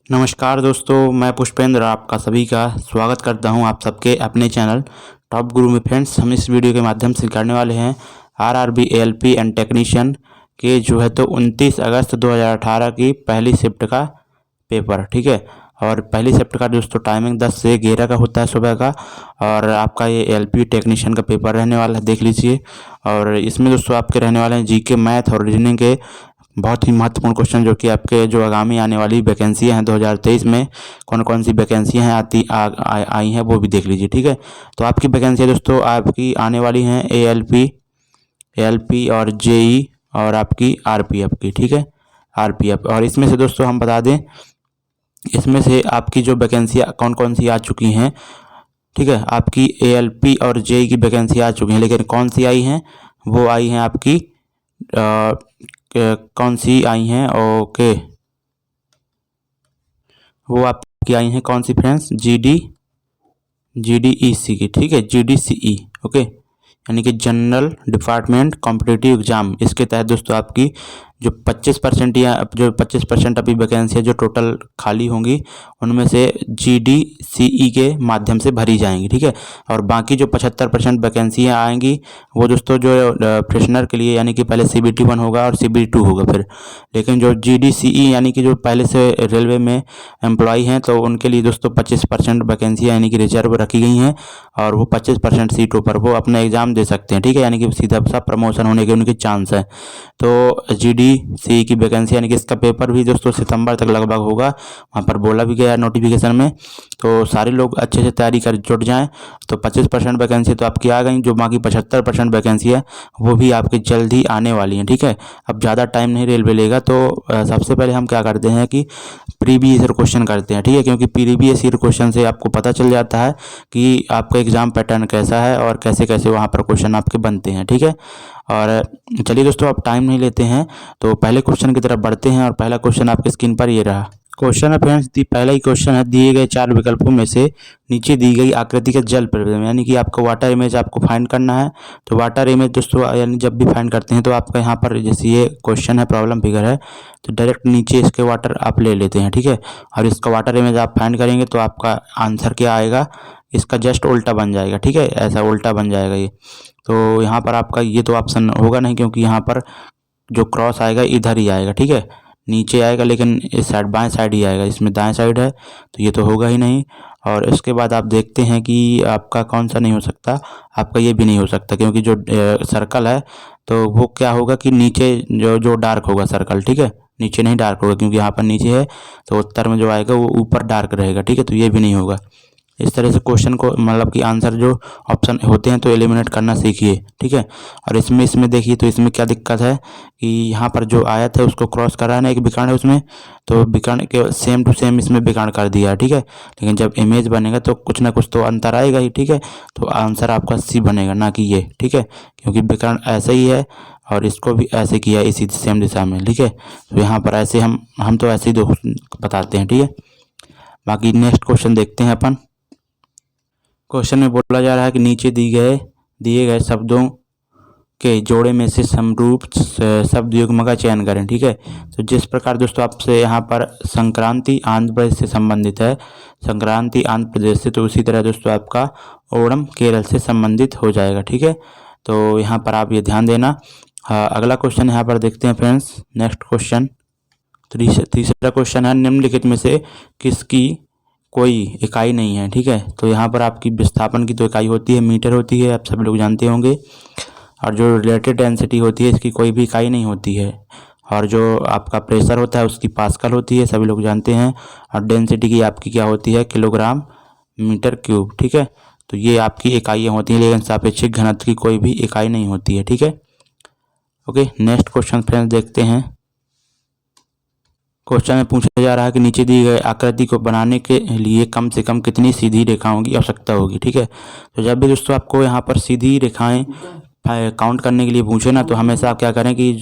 नमस्कार दोस्तों, मैं पुष्पेंद्र आपका सभी का स्वागत करता हूं आप सबके अपने चैनल टॉप गुरु में। फ्रेंड्स, हम इस वीडियो के माध्यम से करने वाले हैं आरआरबी एएलपी एंड टेक्नीशियन के जो है तो 29 अगस्त 2018 की पहली शिफ्ट का पेपर। ठीक है, और पहली शिफ्ट का दोस्तों टाइमिंग 10 से 11 का होता है सुबह का। और आपका ये एएलपी टेक्नीशियन का पेपर रहने वाला है, देख लीजिए। और इसमें दोस्तों आपके रहने वाले हैं जीके, मैथ और रीजनिंग के बहुत ही महत्वपूर्ण क्वेश्चन, जो कि आपके जो आगामी आने वाली वैकेंसियाँ हैं 2023 में कौन कौन सी वैकेंसियाँ हैं आई हैं वो भी देख लीजिए। ठीक है, तो आपकी वैकेंसियाँ दोस्तों आपकी आने वाली हैं एएलपी और जेई और आपकी आरपीएफ की। ठीक है, आरपीएफ। और इसमें से दोस्तों हम बता दें, इसमें से आपकी जो वैकेंसियाँ कौन कौन सी आ चुकी हैं। ठीक है, आपकी एएलपी और जेई की वैकेंसी आ चुकी हैं, लेकिन कौन सी आई हैं, वो आई हैं आपकी कौन सी आई हैं, ओके, वो आपकी आई हैं कौन सी फ्रेंड्स, जीडीईसी की। ठीक है, जीडीसीई, ओके, यानी कि जनरल डिपार्टमेंट कॉम्पिटिटिव एग्जाम। इसके तहत दोस्तों आपकी जो 25% या जो 25% अभी वैकेंसी है जो टोटल खाली होंगी, उनमें से जीडीसीई के माध्यम से भरी जाएंगी। ठीक है, और बाकी जो 75% वैकेंसियाँ आएंगी वो दोस्तों जो फ्रेशनर के लिए, यानी कि पहले सीबीटी 1 होगा और सीबीटी 2 होगा फिर। लेकिन जो जीडीसीई यानी कि जो पहले से रेलवे में एम्प्लॉई हैं, तो उनके लिए दोस्तों 25% वैकेंसी यानी कि रिजर्व रखी गई हैं, और वो 25% सीटों पर वो अपना एग्ज़ाम दे सकते हैं। ठीक है, यानी कि सीधा सा प्रमोशन होने के उनके चांस है। तो जीडीसी की वैकेंसी यानी कि इसका पेपर भी दोस्तों सितंबर तक लगभग होगा, वहाँ पर बोला भी गया है नोटिफिकेशन में। तो सारे लोग अच्छे से तैयारी कर जुट जाएँ। तो 25% वैकेंसी तो आपकी आ गई, जो बाकी 75% वैकेंसी है वो भी आपकी जल्द ही आने वाली हैं। ठीक है, अब ज़्यादा टाइम नहीं रेलवे लेगा। तो सबसे पहले हम क्या करते हैं कि प्रीवियस ईयर क्वेश्चन करते हैं। ठीक है, क्योंकि प्रीवियस ईयर क्वेश्चन से आपको पता चल जाता है कि आपका एग्ज़ाम पैटर्न कैसा है और कैसे कैसे वहाँ पर क्वेश्चन आपके बनते हैं। ठीक है, और चलिए दोस्तों, अब टाइम नहीं लेते हैं, तो पहले क्वेश्चन की तरफ बढ़ते हैं। और पहला क्वेश्चन आपके स्क्रीन पर ये रहा। क्वेश्चन है फ्रेंड्स, पहला ही क्वेश्चन है, दिए गए 4 विकल्पों में से नीचे दी गई आकृति का जल प्रतिबिंब, यानी कि आपको वाटर इमेज आपको फाइंड करना है। तो वाटर इमेज दोस्तों यानी जब भी फाइंड करते हैं तो आपका यहाँ पर जैसे ये क्वेश्चन है, प्रॉब्लम फिगर है, तो डायरेक्ट नीचे इसके वाटर आप ले लेते हैं। ठीक है, और इसका वाटर इमेज आप फाइंड करेंगे तो आपका आंसर क्या आएगा, इसका जस्ट उल्टा बन जाएगा। ठीक है, ऐसा उल्टा बन जाएगा ये। तो यहाँ पर आपका ये तो ऑप्शन होगा नहीं, क्योंकि यहाँ पर जो क्रॉस आएगा इधर ही आएगा। ठीक है, नीचे आएगा, लेकिन इस साइड बाएं साइड ही आएगा, इसमें दाएं साइड है, तो ये तो होगा ही नहीं। और इसके बाद आप देखते हैं कि आपका कौन सा नहीं हो सकता, आपका ये भी नहीं हो सकता, क्योंकि जो सर्कल है तो वो क्या होगा कि नीचे जो जो डार्क होगा सर्कल। ठीक है, नीचे नहीं डार्क होगा, क्योंकि यहाँ पर नीचे है, तो उत्तर में जो आएगा वो ऊपर डार्क रहेगा। ठीक है, तो ये भी नहीं होगा। इस तरह से क्वेश्चन को मतलब कि आंसर जो ऑप्शन होते हैं तो एलिमिनेट करना सीखिए। ठीक है, और इसमें देखिए, तो इसमें क्या दिक्कत है कि यहाँ पर जो आयत है उसको क्रॉस करा है ना, एक विकर्ण है उसमें, तो विकर्ण के सेम टू सेम इसमें विकर्ण कर दिया है। ठीक है, लेकिन जब इमेज बनेगा तो कुछ ना कुछ तो अंतर आएगा ही। ठीक है, तो आंसर आपका सी बनेगा, ना कि ये। ठीक है, क्योंकि विकर्ण ऐसा ही है और इसको भी ऐसे किया है, इसी सेम दिशा में। ठीक है, तो यहाँ पर ऐसे हम तो ऐसे ही दो बताते हैं। ठीक है, बाकी नेक्स्ट क्वेश्चन देखते हैं अपन। क्वेश्चन में बोला जा रहा है कि नीचे दिए गए शब्दों के जोड़े में से समरूप शब्द युग्म का चयन करें। ठीक है, तो जिस प्रकार दोस्तों आपसे यहाँ पर संक्रांति आंध्र प्रदेश से संबंधित है, संक्रांति आंध्र प्रदेश से, तो उसी तरह दोस्तों आपका ओणम केरल से संबंधित हो जाएगा। ठीक है, तो यहाँ पर आप ये ध्यान देना। अगला क्वेश्चन यहाँ पर देखते हैं फ्रेंड्स, नेक्स्ट क्वेश्चन। तीसरा क्वेश्चन है, निम्नलिखित में से किसकी कोई इकाई नहीं है। ठीक है, तो यहाँ पर आपकी विस्थापन की तो इकाई होती है, मीटर होती है, आप सभी लोग जानते होंगे। और जो रिलेटिव डेंसिटी होती है इसकी कोई भी इकाई नहीं होती है। और जो आपका प्रेशर होता है उसकी पास्कल होती है, सभी लोग जानते हैं। और डेंसिटी की आपकी क्या होती है, किलोग्राम मीटर क्यूब। ठीक है, तो ये आपकी इकाइयाँ होती हैं, लेकिन सापेक्षिक घनत्व की कोई भी इकाई नहीं होती है। ठीक है, ओके, नेक्स्ट क्वेश्चन फ्रेंड्स देखते हैं। क्वेश्चन में पूछा जा रहा है कि नीचे दी गई आकृति को बनाने के लिए कम से कम कितनी सीधी रेखाओं की आवश्यकता होगी। ठीक है, तो जब भी दोस्तों आपको यहाँ पर सीधी रेखाएं काउंट करने के लिए पूछे ना, तो हमेशा आप क्या करें कि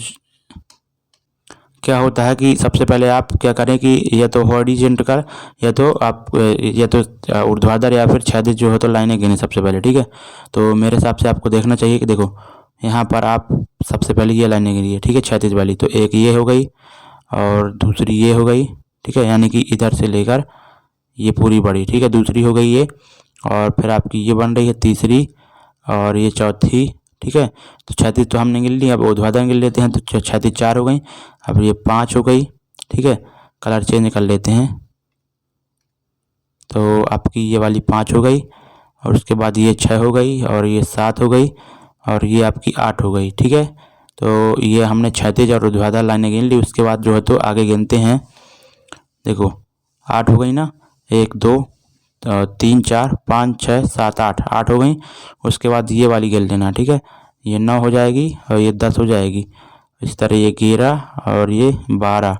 क्या होता है कि सबसे पहले आप क्या करें कि या तो हॉरिजॉन्टल या तो आप या तो ऊर्ध्वाधर या फिर क्षैतिज जो है तो लाइनें गिने सबसे पहले। ठीक है, तो मेरे हिसाब से आपको देखना चाहिए कि देखो यहाँ पर आप सबसे पहले ये लाइनें गिनी है। ठीक है, क्षैतिज वाली, तो एक ये हो गई और दूसरी ये हो गई। ठीक है, यानी कि इधर से लेकर ये पूरी बढ़ी, ठीक है, दूसरी हो गई ये, और फिर आपकी ये बन रही है तीसरी, और ये चौथी, ठीक है। तो क्षैतिज तो हमने गिन ली, अब ऊर्ध्वाधर गिन लेते हैं। तो क्षैतिज 4 हो गई, अब ये 5 हो गई, ठीक है। कलर चेंज कर लेते हैं, तो आपकी ये वाली 5 हो गई, और उसके बाद ये 6 हो गई, और ये 7 हो गई, और ये आपकी 8 हो गई, ठीक है। तो ये हमने क्षैतिज और ऊर्ध्वाधर लाइनें गिन ली। उसके बाद जो है तो आगे गिनते हैं, देखो 8 हो गई ना, 1 2 3 4 5 6 7 8 हो गई। उसके बाद ये वाली गिन लेना, ठीक है, ये 9 हो जाएगी, और ये 10 हो जाएगी। इस तरह ये 11, और ये 12,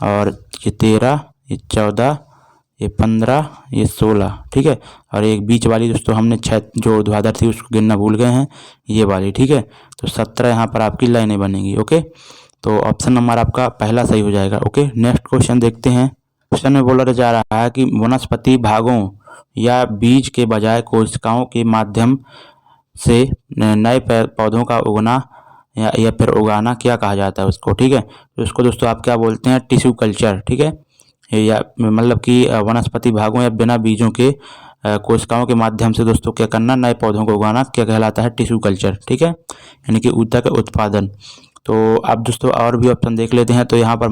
और ये 13, ये 14, ये 15, ये 16, ठीक है। और एक बीच वाली दोस्तों हमने 6 जो ऊर्ध्वाधर थी उसको गिनना भूल गए हैं, ये वाली, ठीक है। तो 17 यहाँ पर आपकी लाइनें बनेंगी। ओके, तो ऑप्शन नंबर आपका पहला सही हो जाएगा। ओके, नेक्स्ट क्वेश्चन देखते हैं। क्वेश्चन में बोला जा रहा है कि वनस्पति भागों या बीज के बजाय कोशिकाओं के माध्यम से नए पौधों का उगना या फिर उगाना क्या कहा जाता है उसको, ठीक है। तो उसको दोस्तों आप क्या बोलते हैं, टिश्यू कल्चर, ठीक है। या मतलब कि वनस्पति भागों या बिना बीजों के कोशिकाओं के माध्यम से दोस्तों क्या करना, नए पौधों को उगाना क्या कहलाता है, टिश्यू कल्चर, ठीक है, यानी कि ऊतक उत्पादन। तो आप दोस्तों और भी ऑप्शन देख लेते हैं। तो यहाँ पर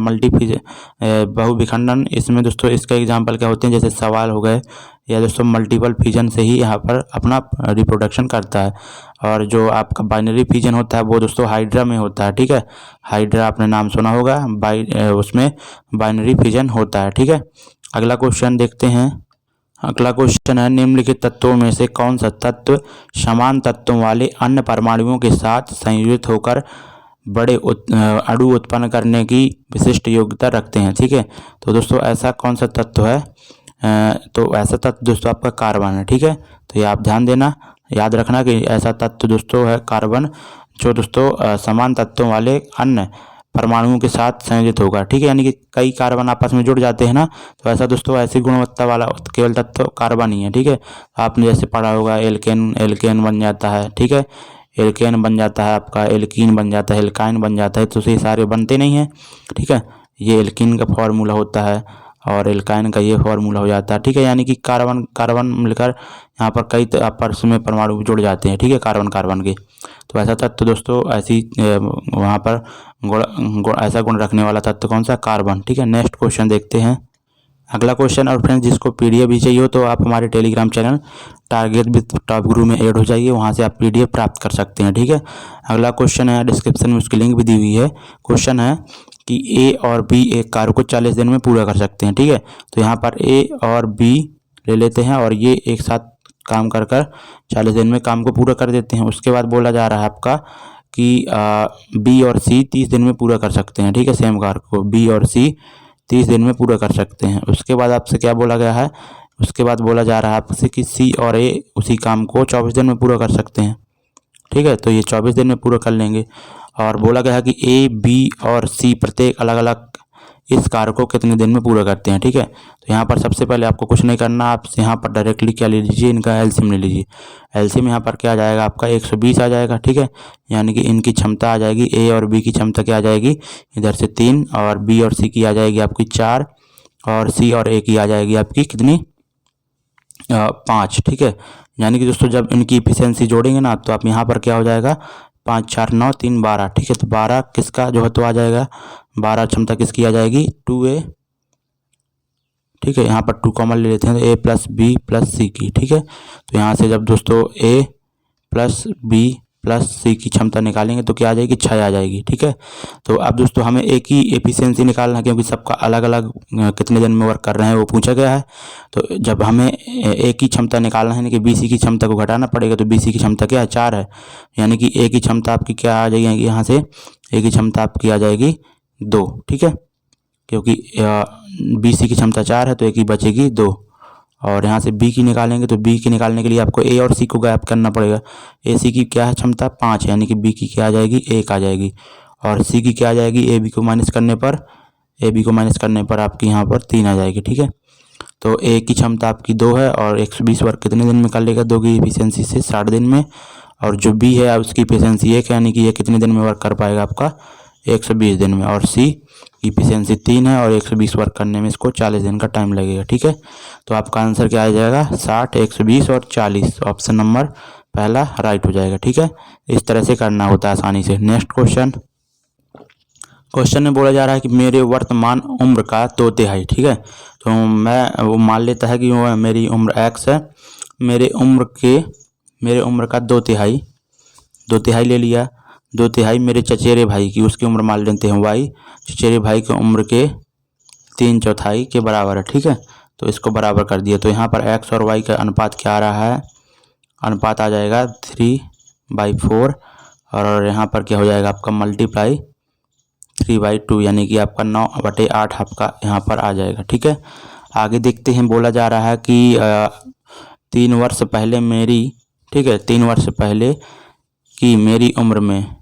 बहुविखंडन, इसमें दोस्तों इसका एग्जांपल क्या होते हैं, जैसे सवाल हो गए, या दोस्तों मल्टीपल फिजन से ही यहाँ पर अपना रिप्रोडक्शन करता है। और जो आपका बाइनरी फिजन होता है वो दोस्तों हाइड्रा में होता है, ठीक है। हाइड्रा आपने नाम सुना होगा, उसमें बाइनरी फिजन होता है, ठीक है। अगला क्वेश्चन देखते हैं। अगला क्वेश्चन है, निम्नलिखित तत्वों में से कौन सा तत्व समान तत्वों वाले अन्य परमाणुओं के साथ संयोजित होकर बड़े अणु उत्पन्न करने की विशिष्ट योग्यता रखते हैं, ठीक है। तो दोस्तों ऐसा कौन सा तत्व है, तो ऐसा तत्व दोस्तों आपका कार्बन है, ठीक है। तो ये आप ध्यान देना, याद रखना कि ऐसा तत्व दोस्तों है कार्बन, जो दोस्तों समान तत्वों वाले अन्य परमाणुओं के साथ संयोजित होगा, ठीक है। यानी कि कई कार्बन आपस में जुड़ जाते हैं ना, तो ऐसा दोस्तों ऐसी गुणवत्ता वाला केवल तत्व कार्बन ही है, ठीक है। आपने जैसे पढ़ा होगा एल्केन बन जाता है, ठीक है, एल्केन बन जाता है आपका, एल्कीन बन जाता है, एल्काइन बन जाता है, तो ये सारे बनते नहीं हैं, ठीक है। ये एल्कीन का फॉर्मूला होता है और एल्काइन का ये फॉर्मूला हो जाता है, ठीक है। यानी कि कार्बन कार्बन मिलकर यहाँ पर कई आपस में परमाणु जुड़ जाते हैं, ठीक है, कार्बन कार्बन के। तो ऐसा तत्व दोस्तों ऐसी वहाँ पर ऐसा गुण रखने वाला तत्व कौन सा, कार्बन, ठीक है। नेक्स्ट क्वेश्चन देखते हैं। अगला क्वेश्चन, और फ्रेंड्स जिसको पीडीएफ भी चाहिए हो तो आप हमारे Telegram channel target with top गुरु में ऐड हो जाइए, वहाँ से आप पीडीएफ प्राप्त कर सकते हैं, ठीक है। अगला क्वेश्चन है, डिस्क्रिप्शन में उसकी लिंक भी दी हुई है। क्वेश्चन है कि ए और बी एक कार्य को 40 दिन में पूरा कर सकते हैं, ठीक है। तो यहाँ पर ए और बी ले लेते हैं और ये एक साथ काम कर 40 दिन में काम को पूरा कर देते हैं। उसके बाद बोला जा रहा है आपका कि बी और सी 30 दिन में पूरा कर सकते हैं, ठीक है। सेम कार्य को बी और सी 30 दिन में पूरा कर सकते हैं। उसके बाद आपसे क्या बोला गया है, उसके बाद बोला जा रहा है आपसे कि सी और ए उसी काम को 24 दिन में पूरा कर सकते हैं, ठीक है। तो ये 24 दिन में पूरा कर लेंगे। और बोला गया है कि ए बी और सी प्रत्येक अलग अलग इस कार्य को कितने दिन में पूरा करते हैं, ठीक है। तो यहाँ पर सबसे पहले आपको कुछ नहीं करना, आप यहाँ पर डायरेक्टली क्या ले लीजिए, इनका एलसीएम ले लीजिए। एलसीएम यहाँ पर क्या आ जाएगा आपका 120 आ जाएगा, ठीक है। यानी कि इनकी क्षमता आ जाएगी, ए और बी की क्षमता क्या आ जाएगी, इधर से 3, और बी और सी की आ जाएगी आपकी 4, और सी और ए की आ जाएगी आपकी कितनी 5, ठीक है। यानी कि दोस्तों जब इनकी इफिशियंसी जोड़ेंगे ना, तो आप यहाँ पर क्या हो जाएगा 5 4 9 3 12, ठीक है। तो 12 किसका जो है तो आ जाएगा, 12 क्षमता किसकी आ जाएगी 2a, ठीक है। यहाँ पर 2 कॉमन ले लेते हैं, तो a प्लस बी प्लस सी की, ठीक है। तो यहाँ से जब दोस्तों a प्लस बी प्लस सी की क्षमता निकालेंगे तो क्या आ जाएगी 6 आ जाएगी, ठीक है। तो अब दोस्तों हमें एक ही एफिशिएंसी निकालना है, क्योंकि सबका अलग अलग कितने दिन में वर्क कर रहे हैं वो पूछा गया है। तो जब हमें एक ही क्षमता निकालना है, यानी कि बी सी की क्षमता को घटाना पड़ेगा। तो बी सी की क्षमता क्या है 4 है, यानी कि ए की क्षमता आपकी क्या आ जाएगी, यहाँ से ए की क्षमता आपकी आ जाएगी 2, ठीक है। क्योंकि बी सी की क्षमता 4 है तो ए की बचेगी 2। और यहाँ से बी की निकालेंगे तो बी की निकालने के लिए आपको ए और सी को गायब करना पड़ेगा। ए सी की क्या है क्षमता 5 है, यानी कि बी की क्या आ जाएगी 1 आ जाएगी, और सी की क्या आ जाएगी ए बी को माइनस करने पर आपकी यहाँ पर 3 आ जाएगी, ठीक है। तो ए की क्षमता आपकी 2 है, और 120 वर्क कितने दिन में कर लेगा 2 की एफिशिएंसी से 60 दिन में। और जो बी है उसकी एफिशिएंसी 1 है, यानी कि ये कितने दिन में वर्क कर पाएगा आपका 120 दिन में। और सी इफिशियंसी 3 है और 120 वर्क करने में इसको 40 दिन का टाइम लगेगा। ठीक है, तो आपका आंसर क्या आ जाएगा 60, 120 और 40। ऑप्शन नंबर पहला राइट हो जाएगा। ठीक है, इस तरह से करना होता है आसानी से। नेक्स्ट क्वेश्चन में बोला जा रहा है कि मेरे वर्तमान उम्र का 2/3। ठीक है, तो वो मान लेता है कि वो मेरी उम्र x है। मेरे उम्र का 2/3 ले लिया। 2/3 मेरे चचेरे भाई की, उसकी उम्र मान लेते हैं y। चचेरे भाई की उम्र के 3/4 के बराबर है। ठीक है, तो इसको बराबर कर दिया। तो यहाँ पर x और y का अनुपात क्या आ रहा है, अनुपात आ जाएगा 3/4 और यहाँ पर क्या हो जाएगा आपका मल्टीप्लाई 3/2, यानी कि आपका 9/8 आपका यहाँ पर आ जाएगा। ठीक है, आगे देखते हैं। बोला जा रहा है कि 3 वर्ष पहले ठीक है, 3 वर्ष पहले की मेरी उम्र में,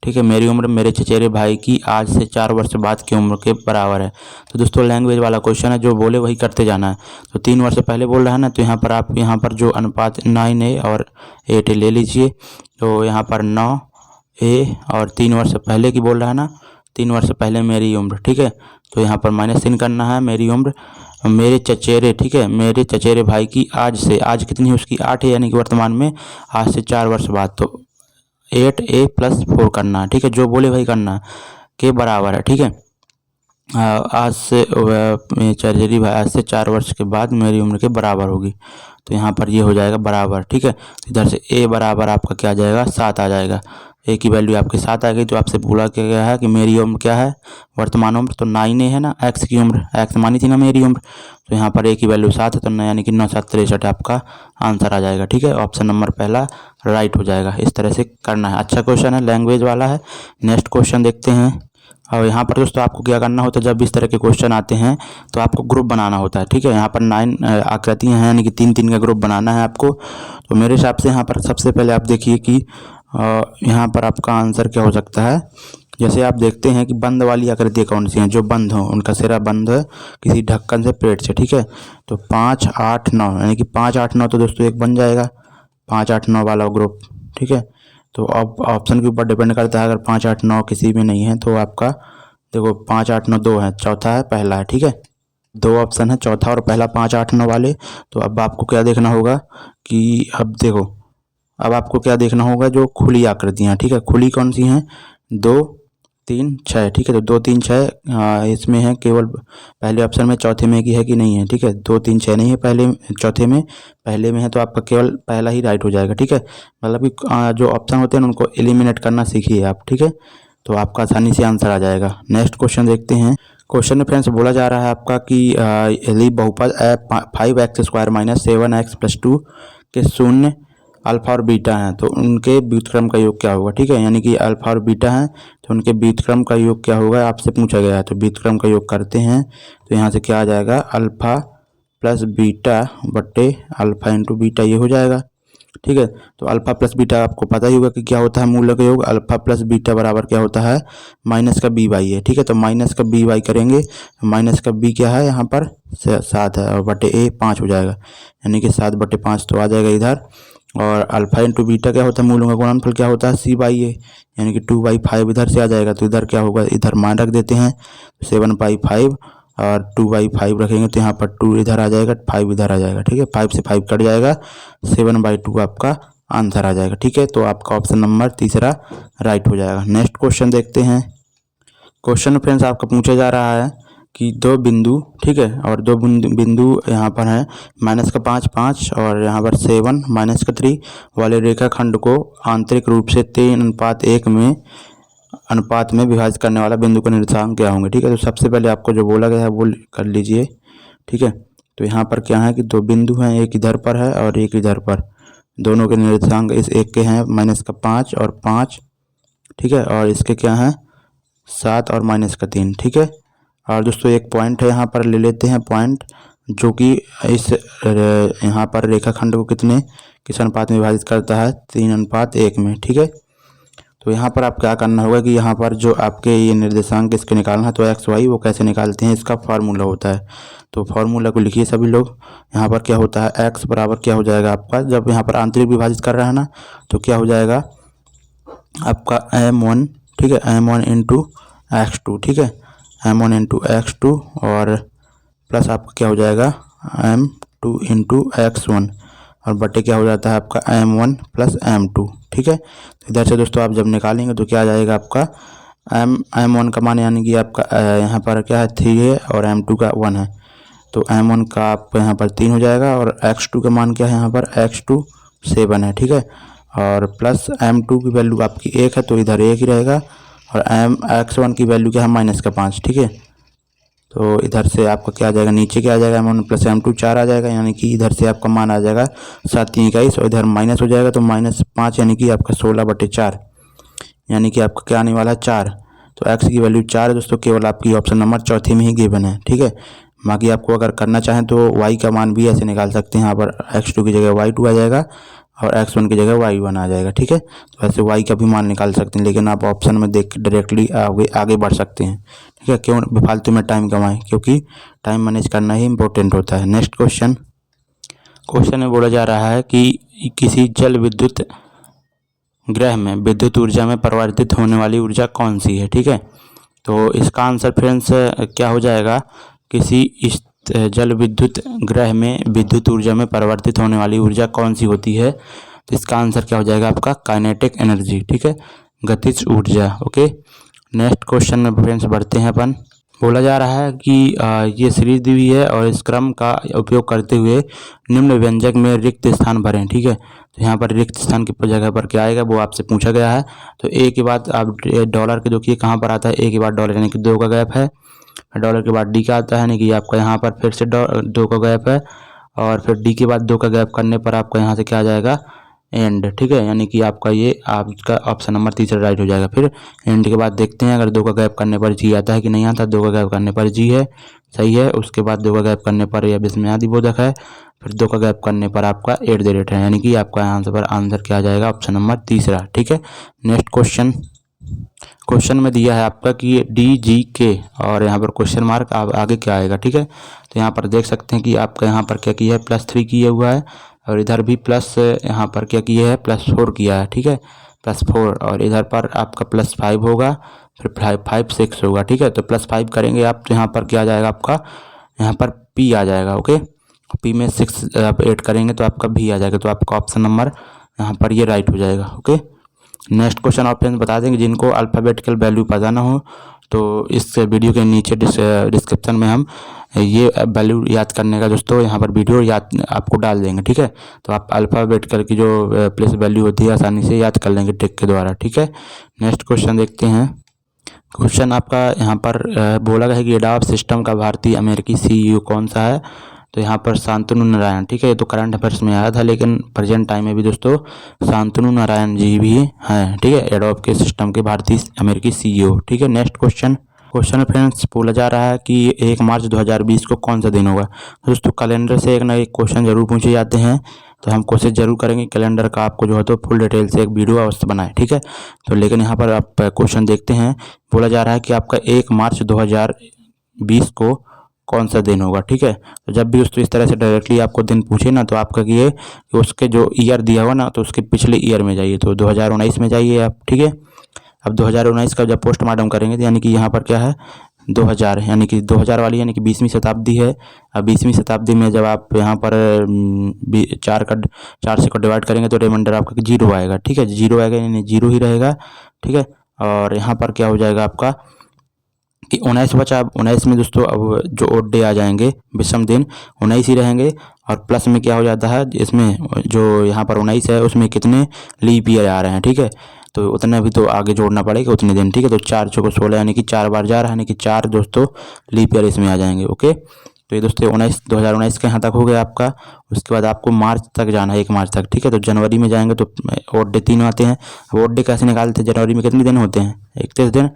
ठीक है, मेरी उम्र मेरे चचेरे भाई की आज से 4 वर्ष बाद की उम्र के बराबर है। तो दोस्तों लैंग्वेज वाला क्वेश्चन है, जो बोले वही करते जाना है। तो 3 वर्ष पहले बोल रहा है ना, तो यहाँ पर आप जो अनुपात 9a और 8a ले लीजिए। तो यहाँ पर 9a और 3 वर्ष पहले की बोल रहा है ना, 3 वर्ष पहले मेरी उम्र। ठीक है, तो यहाँ पर -3 करना है। मेरी उम्र मेरे चचेरे, ठीक है, मेरे चचेरे भाई की आज कितनी है उसकी 8 है, यानी कि वर्तमान में आज से 4 वर्ष बाद। तो 8a + 4 करना है। ठीक है, जो बोले वही करना है, के बराबर है। ठीक है, आज से चचेरी भाई आज से 4 वर्ष के बाद मेरी उम्र के बराबर होगी। तो यहाँ पर ये हो जाएगा बराबर। ठीक है, इधर से a बराबर आपका क्या आ जाएगा 7 आ जाएगा। a की वैल्यू आपके 7 आ गई। तो आपसे पूछा गया है कि मेरी उम्र क्या है, वर्तमान उम्र। तो 9a है ना, x की उम्र, x मानी थी ना मेरी उम्र। तो यहाँ पर a की वैल्यू 7 है, तो यानी कि 9 7 63 आपका आंसर आ जाएगा। ठीक है, ऑप्शन नंबर पहला राइट हो जाएगा। इस तरह से करना है। अच्छा क्वेश्चन है, लैंग्वेज वाला है। नेक्स्ट क्वेश्चन देखते हैं। और यहाँ पर दोस्तों आपको क्या करना होता है, जब इस तरह के क्वेश्चन आते हैं तो आपको ग्रुप बनाना होता है। ठीक है, यहाँ पर 9 आकृतियाँ हैं, यानी कि 3-3 का ग्रुप बनाना है आपको। तो मेरे हिसाब से यहाँ पर सबसे पहले आप देखिए कि यहाँ पर आपका आंसर क्या हो सकता है। जैसे आप देखते हैं कि बंद वाली आकृतियाँ कौन सी हैं, जो बंद हों, उनका सिरा बंद है किसी ढक्कन से, पेट से। ठीक है, तो 5 8 9, यानी कि 5 8 9 तो दोस्तों एक बन जाएगा, 5 8 9 वाला ग्रुप। ठीक है, तो अब ऑप्शन के ऊपर डिपेंड करता है। अगर 5 8 9 किसी में नहीं है तो आपका देखो 5 8 9 2 है, चौथा है, पहला है। ठीक है, 2 ऑप्शन है, चौथा और पहला 5 8 9 वाले। तो अब आपको क्या देखना होगा कि अब देखो, अब आपको क्या देखना होगा, जो खुली आकृतियाँ। ठीक है, खुली कौन सी हैं, 2 3 6। ठीक है, तो 2 3 6 इसमें है केवल पहले ऑप्शन में, चौथे में की है कि नहीं है। ठीक है, 2 3 6 नहीं है पहले, चौथे में, पहले में है, तो आपका केवल पहला ही राइट हो जाएगा। ठीक है, मतलब कि जो ऑप्शन होते हैं उनको एलिमिनेट करना सीखिए आप। ठीक है, तो आपका आसानी से आंसर आ जाएगा। नेक्स्ट क्वेश्चन देखते हैं। क्वेश्चन में फ्रेंड्स बोला जा रहा है आपका कि यदि बहुपद 5x² - 7x + 2 के शून्य अल्फा और बीटा हैं तो उनके व्युत्क्रम का योग क्या होगा। ठीक है, यानी कि अल्फा और बीटा हैं तो उनके व्युत्क्रम का योग क्या होगा, आपसे पूछा गया है। तो व्युत्क्रम का योग करते हैं, तो यहाँ से क्या आ जाएगा, अल्फा + बीटा बट्टे अल्फा × बीटा, ये हो जाएगा। ठीक है, तो अल्फा + बीटा आपको पता ही होगा कि क्या होता है, मूल का योग। अल्फा + बीटा बराबर क्या होता है, -b/y है। ठीक है, तो -b/y करेंगे, -b क्या है यहाँ पर 7 है, और बटे a 5 हो जाएगा, यानी कि 7/5 तो आ जाएगा इधर। और अल्फा × बीटा क्या होता है, मूलों का गुणनफल क्या होता है, c/a, यानी कि 2/5 इधर से आ जाएगा। तो इधर क्या होगा, इधर मान रख देते हैं, 7/5 और 2/5 रखेंगे, तो यहाँ पर 2 इधर आ जाएगा, 5 इधर आ जाएगा। ठीक है, 5 से 5 कट जाएगा, 7/2 आपका आंसर आ जाएगा। ठीक है, तो आपका ऑप्शन नंबर तीसरा राइट हो जाएगा। नेक्स्ट क्वेश्चन देखते हैं। क्वेश्चन फ्रेंड्स आपका पूछा जा रहा है कि 2 बिंदु, ठीक है, और 2 बिंदु यहाँ पर हैं, -5 5 और यहाँ पर 7 -3 वाले रेखाखंड को आंतरिक रूप से 3:1 में अनुपात में विभाजित करने वाला बिंदु का निर्देशांक क्या होंगे। ठीक है, तो सबसे पहले आपको जो बोला गया है वो कर लीजिए। ठीक है, तो यहाँ पर क्या है कि 2 बिंदु हैं, एक इधर पर है और एक इधर पर, दोनों के निर्देशांक इस एक के हैं -5 और 5। ठीक है, और इसके क्या हैं 7 और -3। ठीक है, और दोस्तों एक पॉइंट है यहाँ पर ले लेते हैं पॉइंट, जो कि इस यहाँ पर रेखाखंड को किस अनुपात में विभाजित करता है, 3:1 में। ठीक है, तो यहाँ पर आप क्या करना होगा कि यहाँ पर जो आपके ये निर्देशांक इसके निकालना है, तो x y वो कैसे निकालते हैं, इसका फार्मूला होता है। तो फार्मूला को लिखिए सभी लोग। यहाँ पर क्या होता है, x बराबर क्या हो जाएगा आपका, जब यहाँ पर आंतरिक विभाजित कर रहा है ना, तो क्या हो जाएगा आपका m1। ठीक है, m1 × x2। ठीक है, m1 इंटू x2 और प्लस आपका क्या हो जाएगा m2 इंटू x1 और बटे क्या हो जाता है आपका m1 प्लस m2। ठीक है, तो इधर से दोस्तों आप जब निकालेंगे तो क्या आ जाएगा आपका m1 का मान यानी कि आपका यहाँ पर क्या है 3 है और m2 का 1 है, तो m1 का आपका यहाँ पर 3 हो जाएगा और x2 का मान क्या है यहाँ पर x2 7 है। ठीक है, और प्लस m2 की वैल्यू आपकी 1 है तो इधर 1 ही रहेगा और x1 की वैल्यू क्या है -5। ठीक है, तो इधर से आपका क्या आ जाएगा नीचे क्या आ जाएगा m1 प्लस m2 4 आ जाएगा, यानी कि इधर से आपका मान आ जाएगा 7×3=21 और इधर माइनस हो जाएगा तो -5 यानी कि आपका 16/4 यानी कि आपका क्या आने वाला है 4। तो x की वैल्यू 4 है दोस्तों, केवल आपकी ऑप्शन नंबर चौथे में ही गिवन है। ठीक है, बाकी आपको अगर करना चाहें तो y का मान भी ऐसे निकाल सकते हैं, यहाँ पर x2 की जगह y2 आ जाएगा और x1 की जगह y1 आ जाएगा। ठीक है, तो ऐसे y का भी मान निकाल सकते हैं, लेकिन आप ऑप्शन में देख के डायरेक्टली आगे बढ़ सकते हैं। ठीक है, क्यों बेफालतू में टाइम कमाएं, क्योंकि टाइम मैनेज करना ही इंपॉर्टेंट होता है। नेक्स्ट क्वेश्चन में बोला जा रहा है कि किसी जल विद्युत ग्रह में विद्युत ऊर्जा में परिवर्तित होने वाली ऊर्जा कौन सी है। ठीक है, तो इसका आंसर फ्रेंड्स क्या हो जाएगा, किसी इस जल विद्युत ग्रह में विद्युत ऊर्जा में परिवर्तित होने वाली ऊर्जा कौन सी होती है, तो इसका आंसर क्या हो जाएगा आपका काइनेटिक एनर्जी। ठीक है, गतिज ऊर्जा। ओके, नेक्स्ट क्वेश्चन में फ्रेंड्स बढ़ते हैं अपन। बोला जा रहा है कि ये सीरीज दी हुई है और इस क्रम का उपयोग करते हुए निम्न व्यंजक में रिक्त स्थान भरें। ठीक है, तो यहाँ पर रिक्त स्थान की जगह पर क्या आएगा वो आपसे पूछा गया है। तो ए के बाद आप डॉलर के देखिए कहाँ पर आता है, ए के बाद डॉलर यानी कि 2 का गैप है, डॉलर के बाद डी का आता है यानी कि आपका यहाँ पर फिर से 2 का गैप है और फिर डी के बाद 2 का गैप करने पर आपका यहाँ से क्या आ जाएगा एंड। ठीक है, यानी कि आपका ये आपका ऑप्शन नंबर तीसरा राइट हो जाएगा। फिर एंड के बाद देखते हैं अगर 2 का गैप करने पर जी आता है कि नहीं आता। 2 का गैप करने पर जी है, सही है। उसके बाद 2 का गैप करने पर यह विस्मयादि बोधक है, फिर 2 का गैप करने पर आपका @ है, यानी कि आपका आंसर क्या आ जाएगा ऑप्शन नंबर तीसरा। ठीक है, नेक्स्ट क्वेश्चन में दिया है आपका कि DGK और यहाँ पर क्वेश्चन मार्क आगे क्या आएगा। ठीक है, तो यहाँ पर देख सकते हैं कि आपका यहाँ पर क्या किया है +3 किया हुआ है और इधर भी प्लस यहाँ पर क्या किया है +4 किया है। ठीक है, +4 और इधर पर आपका +5 होगा, फिर 5 6 होगा। ठीक है, तो +5 करेंगे आप तो यहाँ पर क्या आ जाएगा आपका यहाँ पर P आ जाएगा। ओके, P में 6 आप 8 करेंगे तो आपका V आ जाएगा, तो आपका ऑप्शन नंबर यहाँ पर ये राइट हो जाएगा। ओके, नेक्स्ट क्वेश्चन ऑप्शन बता देंगे जिनको अल्फ़ाबेटिकल वैल्यू पता ना हो तो इस वीडियो के नीचे डिस्क्रिप्शन में हम ये वैल्यू याद करने का दोस्तों यहाँ पर वीडियो याद आपको डाल देंगे। ठीक है, तो आप अल्फ़ाबेटिकल की जो प्लेस वैल्यू होती है आसानी से याद कर लेंगे ट्रिक के द्वारा। ठीक है, नेक्स्ट क्वेश्चन देखते हैं। क्वेश्चन आपका यहाँ पर बोला गया है कि एडोब सिस्टम का भारतीय अमेरिकी CEO कौन सा है, तो यहाँ पर शांतनु नारायण। ठीक है, ये तो करंट अफेयर्स में आया था, लेकिन प्रेजेंट टाइम में भी दोस्तों शांतनु नारायण जी भी हैं। ठीक है, एडोब के सिस्टम के भारतीय अमेरिकी CEO। ठीक है, नेक्स्ट क्वेश्चन में फ्रेंड्स बोला जा रहा है कि 1 मार्च 2020 को कौन सा दिन होगा। दोस्तों कैलेंडर से एक ना एक क्वेश्चन जरूर पूछे जाते हैं, तो हम कोशिश जरूर करेंगे कैलेंडर का आपको जो है तो फुल डिटेल से एक वीडियो अवश्य बनाए। ठीक है, तो लेकिन यहाँ पर आप क्वेश्चन देखते हैं, बोला जा रहा है कि आपका 1 मार्च 2020 को कौन सा दिन होगा। ठीक है, तो जब भी दोस्तों इस तरह से डायरेक्टली आपको दिन पूछे ना तो आपका ये कि उसके जो ईयर दिया हुआ ना तो उसके पिछले ईयर में जाइए, तो 2019 में जाइए आप। ठीक है, अब 2019 का जब पोस्टमार्टम करेंगे तो यानी कि यहाँ पर क्या है 2000 यानी कि 2000 वाली यानी कि 20वीं शताब्दी है। अब 20वीं शताब्दी में जब आप यहाँ पर 4 से को डिवाइड करेंगे तो रिमाइंडर आपका 0 आएगा। ठीक है, 0 आएगा यानी 0 ही रहेगा। ठीक है, और यहाँ पर क्या हो जाएगा आपका कि 19 बचा। अब 19 में दोस्तों अब जो ओड डे आ जाएंगे विषम दिन 19 ही रहेंगे और प्लस में क्या हो जाता है इसमें जो यहाँ पर 19 है उसमें कितने लीप ईयर आ रहे हैं। ठीक है, तो उतना भी तो आगे जोड़ना पड़ेगा उतने दिन। ठीक है, तो 4 × 16 यानी कि 4 बार जा रहा है यानी कि 4 दोस्तों लीप ईयर इसमें आ जाएंगे। ओके, तो ये दोस्तों 2019 के यहाँ तक हो गया आपका। उसके बाद आपको मार्च तक जाना है, 1 मार्च तक। ठीक है, तो जनवरी में जाएंगे तो ओड डे 3 आते हैं। ओड डे कैसे निकालते हैं, जनवरी में कितने दिन होते हैं 31 दिन,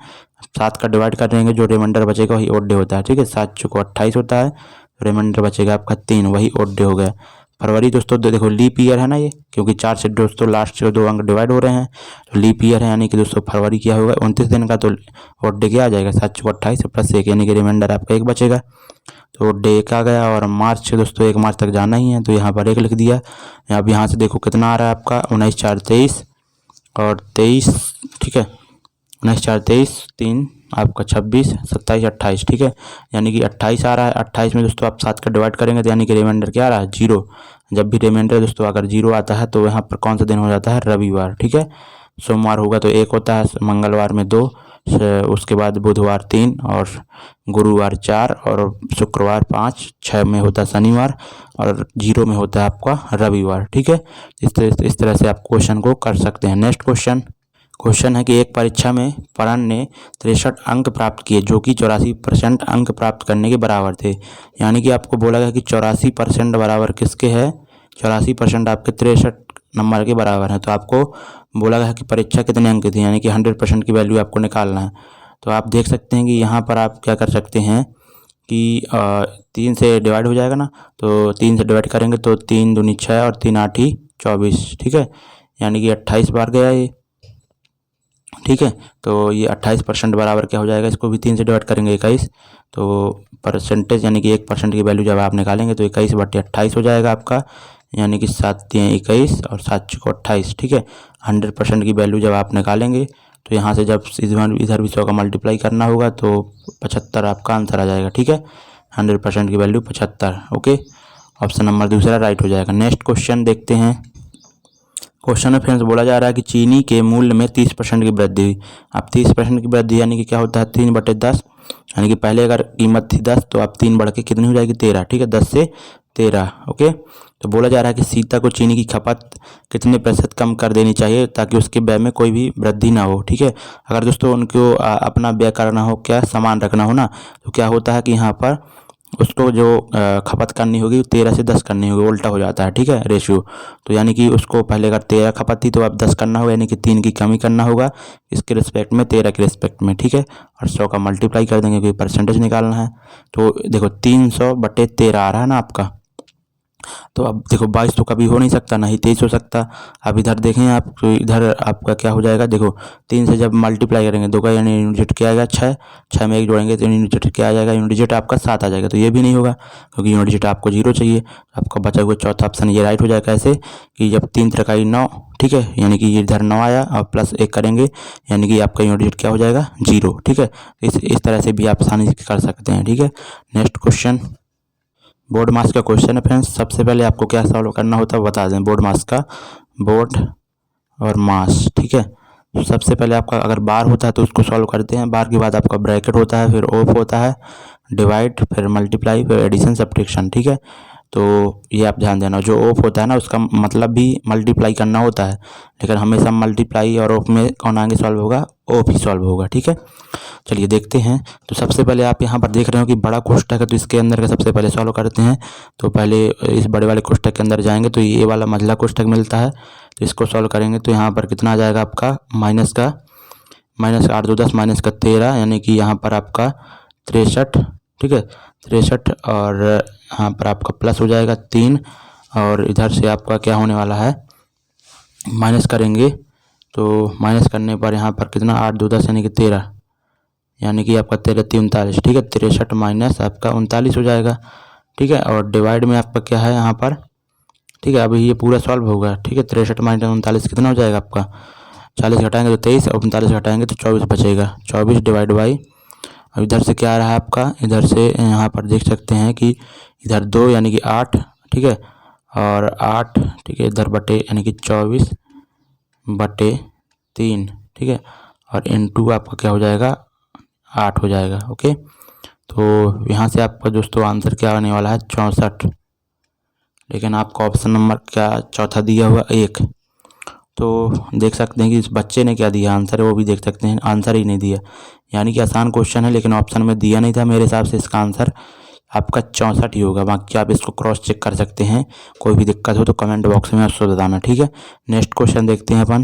7 का डिवाइड कर देंगे जो रिमाइंडर बचेगा वही ओड डे होता है। ठीक है, 7 × 28 होता है, रिमाइंडर बचेगा आपका 3, वही ओड डे हो गया। फरवरी दोस्तों देखो लीप ईयर है ना ये, क्योंकि 4 से दोस्तों लास्ट से 2 अंक डिवाइड हो रहे हैं तो लीप ईयर है, यानी कि दोस्तों फरवरी क्या होगा 29 दिन का, तो ओड डे क्या आ जाएगा 7 × 28 प्लस 1 यानी कि रिमाइंडर आपका 1 बचेगा, तो ओड डे 1 आ गया। और मार्च दोस्तों 1 मार्च तक जाना ही है तो यहाँ पर 1 लिख दिया। अब यहाँ से देखो कितना आ रहा है आपका 19 4 23 और 23। ठीक है, 19 4 23 3 आपका 26, 27, 28, ठीक है। यानी कि 28 आ रहा है। 28 में दोस्तों आप 7 का डिवाइड करेंगे तो यानी कि रिमाइंडर क्या आ रहा है, 0। जब भी रिमाइंडर दोस्तों अगर 0 आता है तो यहाँ पर कौन सा दिन हो जाता है, रविवार, ठीक है। सोमवार होगा तो 1 होता है, मंगलवार में 2, उसके बाद बुधवार 3 और गुरुवार 4 और शुक्रवार 5, 6 में होता है शनिवार और 0 में होता है आपका रविवार, ठीक है। इस तरह से आप क्वेश्चन को कर सकते हैं। नेक्स्ट क्वेश्चन है कि एक परीक्षा में परण ने 63 अंक प्राप्त किए जो कि 84% अंक प्राप्त करने के बराबर थे। यानी कि आपको बोला गया कि 84% बराबर किसके है, 84% आपके 63 नंबर के बराबर है। तो आपको बोला गया है कि परीक्षा कितने अंक थी, यानी कि 100% की वैल्यू आपको निकालना है। तो आप देख सकते हैं कि यहाँ पर आप क्या कर सकते हैं कि 3 से डिवाइड हो जाएगा ना, तो 3 से डिवाइड करेंगे तो 3 दूनी 6 और 3 8 24, ठीक है। यानी कि 28 बार गया ये, ठीक है। तो ये 28% बराबर क्या हो जाएगा, इसको भी 3 से डिवाइड करेंगे 21, तो परसेंटेज यानी कि 1% की वैल्यू जब आप निकालेंगे तो 21/28 हो जाएगा आपका। यानी कि 7 3 21 और 7 6 28, ठीक है। 100% की वैल्यू जब आप निकालेंगे तो यहाँ से जब इधर भी 100 का मल्टीप्लाई करना होगा तो 75 आपका आंसर आ जाएगा, ठीक है। 100% की वैल्यू 75, ओके। ऑप्शन नंबर दूसरा राइट हो जाएगा। नेक्स्ट क्वेश्चन देखते हैं। क्वेश्चन में फ्रेंड्स बोला जा रहा है कि चीनी के मूल्य में 30% की वृद्धि हुई। अब 30% की वृद्धि यानी कि क्या होता है, 3/10, यानी कि पहले अगर कीमत थी 10 तो अब 3 बढ़ के कितनी हो जाएगी, 13, ठीक है। 10 से 13, ओके। तो बोला जा रहा है कि सीता को चीनी की खपत कितने प्रतिशत कम कर देनी चाहिए ताकि उसके व्यय में कोई भी वृद्धि ना हो, ठीक है। अगर दोस्तों उनको अपना व्यय करना हो, क्या सामान रखना हो ना, तो क्या होता है कि यहाँ पर उसको जो खपत करनी होगी 13 से 10 करनी होगी, उल्टा हो जाता है, ठीक है, रेशियो। तो यानी कि उसको पहले अगर 13 खपत थी तो अब 10 करना होगा, यानी कि 3 की कमी करना होगा इसके रिस्पेक्ट में, 13 के रिस्पेक्ट में, ठीक है। और 100 का मल्टीप्लाई कर देंगे क्योंकि परसेंटेज निकालना है। तो देखो 300/13 आ रहा है ना आपका। तो अब देखो 22 तो कभी हो नहीं सकता, ना ही 23 हो सकता। अब इधर देखें आप, तो इधर आपका क्या हो जाएगा, देखो 3 से जब मल्टीप्लाई करेंगे 2 का यानी यूनिट डिजिट क्या आएगा, 6, 6 में 1 जोड़ेंगे तो यूनिट डिजिट क्या आ जाएगा, यूनिट डिजिट आपका 7 आ जाएगा। तो ये भी नहीं होगा क्योंकि यूनिट डिजिट आपको 0 चाहिए। आपका बचा हुआ चौथा ऑप्शन ये राइट हो जाएगा। ऐसे कि जब 3 3 9, ठीक है, यानी कि इधर 9 आया और प्लस 1 करेंगे यानी कि आपका यूनिट डिजिट क्या हो जाएगा, 0, ठीक है। इस तरह से भी आप आसानी से कर सकते हैं, ठीक है। नेक्स्ट क्वेश्चन बोर्ड मास का क्वेश्चन है फ्रेंड्स। सबसे पहले आपको क्या सॉल्व करना होता है बता दें, बोर्ड मास का, बोर्ड और मास, ठीक है। तो सबसे पहले आपका अगर बार होता है तो उसको सॉल्व करते हैं। बार के बाद आपका ब्रैकेट होता है, फिर ऑफ होता है, डिवाइड, फिर मल्टीप्लाई, फिर एडिशन सब्ट्रैक्शन, ठीक है। तो ये आप ध्यान देना, जो ऑफ होता है ना उसका मतलब भी मल्टीप्लाई करना होता है, लेकिन हमेशा मल्टीप्लाई और ऑफ में कौन आगे सॉल्व होगा, ऑफ ही सॉल्व होगा, ठीक है। चलिए देखते हैं। तो सबसे पहले आप यहाँ पर देख रहे हो कि बड़ा कोष्ठक है तो इसके अंदर का सबसे पहले सॉल्व करते हैं। तो पहले इस बड़े वाले कोष्ठक के अंदर जाएंगे तो ये वाला मझला कोष्ठक मिलता है, तो इसको सॉल्व करेंगे तो यहाँ पर कितना आ जाएगा आपका, माइनस का 8 2 10 माइनस का 13, यानी कि यहाँ पर आपका 63, ठीक है, 63। और यहाँ पर आपका प्लस हो जाएगा 3 और इधर से आपका क्या होने वाला है, माइनस करेंगे तो माइनस करने पर यहाँ पर कितना, 8 2 10 यानी कि 13, यानी कि आपका 13 3 39, ठीक है। 63 माइनस आपका 39 हो जाएगा, ठीक है। और डिवाइड में आपका क्या है यहाँ पर, ठीक है। अभी ये पूरा सॉल्व होगा, ठीक है। 63 माइनस 39 कितना हो जाएगा आपका, 40 घटाएंगे तो 23 और 39 घटाएंगे तो 24 बचेगा, 24 डिवाइड बाई, अब इधर से क्या आ रहा है आपका, इधर से यहाँ पर देख सकते हैं कि इधर 2 यानी कि 8, ठीक है, और 8, ठीक है, इधर बटे यानी कि 24/3, ठीक है। और इनटू आपका क्या हो जाएगा, 8 हो जाएगा, ओके। तो यहाँ से आपका दोस्तों आंसर क्या आने वाला है, 64। लेकिन आपका ऑप्शन नंबर क्या चौथा दिया हुआ 1, तो देख सकते हैं कि इस बच्चे ने क्या दिया आंसर है, वो भी देख सकते हैं, आंसर ही नहीं दिया। यानी कि आसान क्वेश्चन है लेकिन ऑप्शन में दिया नहीं था। मेरे हिसाब से इसका आंसर आपका 64 ही होगा। बाकी आप इसको क्रॉस चेक कर सकते हैं, कोई भी दिक्कत हो तो कमेंट बॉक्स में उसको बताना, ठीक है। नेक्स्ट क्वेश्चन देखते हैं अपन।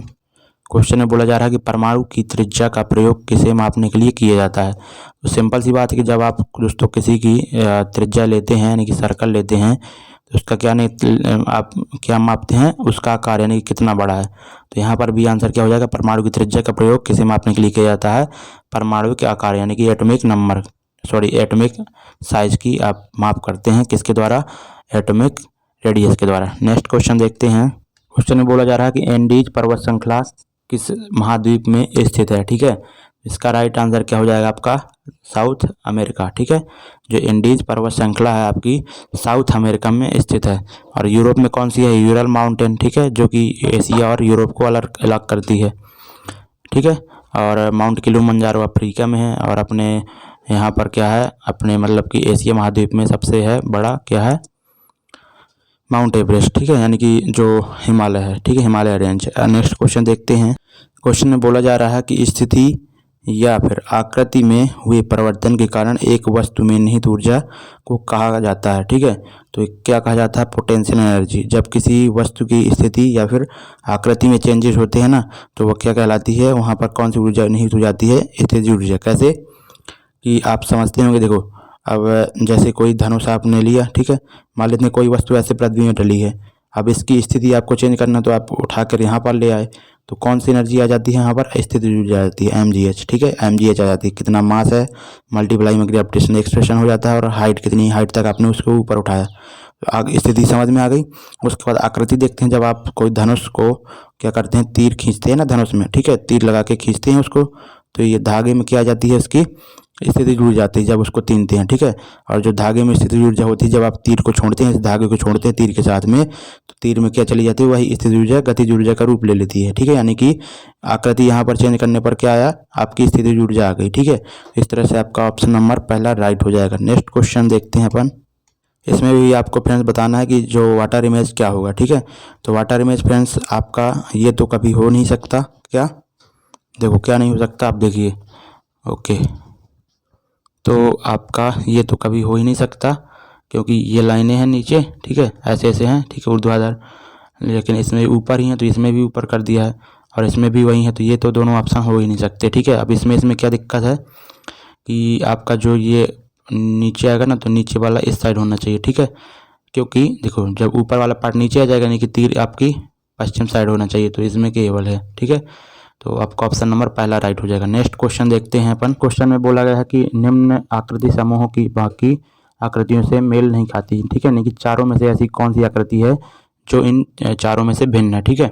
क्वेश्चन में बोला जा रहा है कि परमाणु की त्रिज्या का प्रयोग किसे मापने के लिए किया जाता है। तो सिंपल सी बात है कि जब आप दोस्तों किसी की त्रिज्या लेते हैं यानी कि सर्कल लेते हैं तो उसका क्या नहीं, आप क्या मापते हैं, उसका आकार यानी कि कितना बड़ा है। तो यहाँ पर भी आंसर क्या हो जाएगा, परमाणु की त्रिज्या का प्रयोग किसे मापने के लिए किया जाता है, परमाणु के आकार यानी कि एटॉमिक साइज की आप माप करते हैं, किसके द्वारा, एटॉमिक रेडियस के द्वारा। नेक्स्ट क्वेश्चन देखते हैं। क्वेश्चन में बोला जा रहा है कि एंडीज पर्वत श्रृंखला किस महाद्वीप में स्थित है, ठीक है। इसका राइट आंसर क्या हो जाएगा आपका? South America. ठीक है, जो इंडीज पर्वत श्रृंखला है आपकी साउथ अमेरिका में स्थित है। और यूरोप में कौन सी है? Ural mountain. ठीक है, जो कि एशिया और यूरोप को अलग अलग करती है। ठीक है, और माउंट किलिमंजारो अफ्रीका में है। और अपने यहाँ पर क्या है, अपने मतलब कि एशिया महाद्वीप में सबसे है बड़ा क्या है? Mount Everest. ठीक है, यानी कि जो हिमालय है। ठीक है, हिमालय रेंज। नेक्स्ट क्वेश्चन देखते हैं। क्वेश्चन में बोला जा रहा है कि स्थिति या फिर आकृति में हुए परिवर्तन के कारण एक वस्तु में निहित ऊर्जा को कहा जाता है। ठीक है, तो क्या कहा जाता है? Potential energy. जब किसी वस्तु की स्थिति या फिर आकृति में चेंजेस होते हैं ना, तो वह क्या कहलाती है? वहाँ पर कौन सी ऊर्जा निहित हो जाती है? स्थितिज ऊर्जा। कैसे कि आप समझते होंगे, देखो अब जैसे कोई धनुष आपने लिया, ठीक है, मान लेते हैं कोई वस्तु ऐसे पृथ्वी में डली है। अब इसकी स्थिति आपको चेंज करना, तो आप उठाकर यहाँ पर ले आए, तो कौन सी एनर्जी आ जाती है यहाँ पर? स्थितिज ऊर्जा आ जाती है, mgh। ठीक है, mgh आ जाती है। कितना मास है मल्टीप्लाई में ग्रेविटेशन एक्सप्रेशन हो जाता है, और हाइट कितनी हाइट तक आपने उसको ऊपर उठाया, तो आगे स्थिति समझ में आ गई। उसके बाद आकृति देखते हैं। जब आप कोई धनुष को क्या करते हैं? तीर खींचते हैं ना धनुष में, ठीक है, तीर लगा के खींचते हैं उसको, तो ये धागे में क्या आ जाती है? इसकी स्थिति जुड़ जाती है जब उसको तीनते हैं। ठीक है, और जो धागे में स्थिति ऊर्जा होती है, जब आप तीर को छोड़ते हैं, इस धागे को छोड़ते हैं तीर के साथ में, तो तीर में क्या चली जाती है? वही स्थिति ऊर्जा गतिज ऊर्जा का रूप ले लेती है। ठीक है, यानी कि आकृति यहाँ पर चेंज करने पर क्या आया? आपकी स्थिति ऊर्जा आ गई। ठीक है, इस तरह से आपका ऑप्शन नंबर पहला राइट हो जाएगा। नेक्स्ट क्वेश्चन देखते हैं अपन। इसमें भी आपको फ्रेंड्स बताना है कि जो वाटर इमेज क्या होगा। ठीक है, तो वाटर इमेज फ्रेंड्स आपका ये तो कभी हो नहीं सकता। क्या? देखो क्या नहीं हो सकता, आप देखिए। ओके, तो आपका ये तो कभी हो ही नहीं सकता, क्योंकि ये लाइनें हैं नीचे, ठीक है, ऐसे ऐसे हैं, ठीक है, ऊर्ध्वाधर। लेकिन इसमें ऊपर ही है, तो इसमें भी ऊपर कर दिया है, और इसमें भी वही है, तो ये तो दोनों ऑप्शन हो ही नहीं सकते। ठीक है, अब इसमें क्या दिक्कत है कि आपका जो ये नीचे आएगा ना, तो नीचे वाला इस साइड होना चाहिए। ठीक है, क्योंकि देखो जब ऊपर वाला पार्ट नीचे आ जाएगा, यानी कि तीर आपकी पश्चिम साइड होना चाहिए, तो इसमें केवल है। ठीक है, तो आपका ऑप्शन नंबर पहला राइट हो जाएगा। नेक्स्ट क्वेश्चन देखते हैं अपन। क्वेश्चन में बोला गया है कि निम्न आकृति समूहों की बाकी आकृतियों से मेल नहीं खाती। ठीक है, यानी कि चारों में से ऐसी कौन सी आकृति है जो इन चारों में से भिन्न है। ठीक है,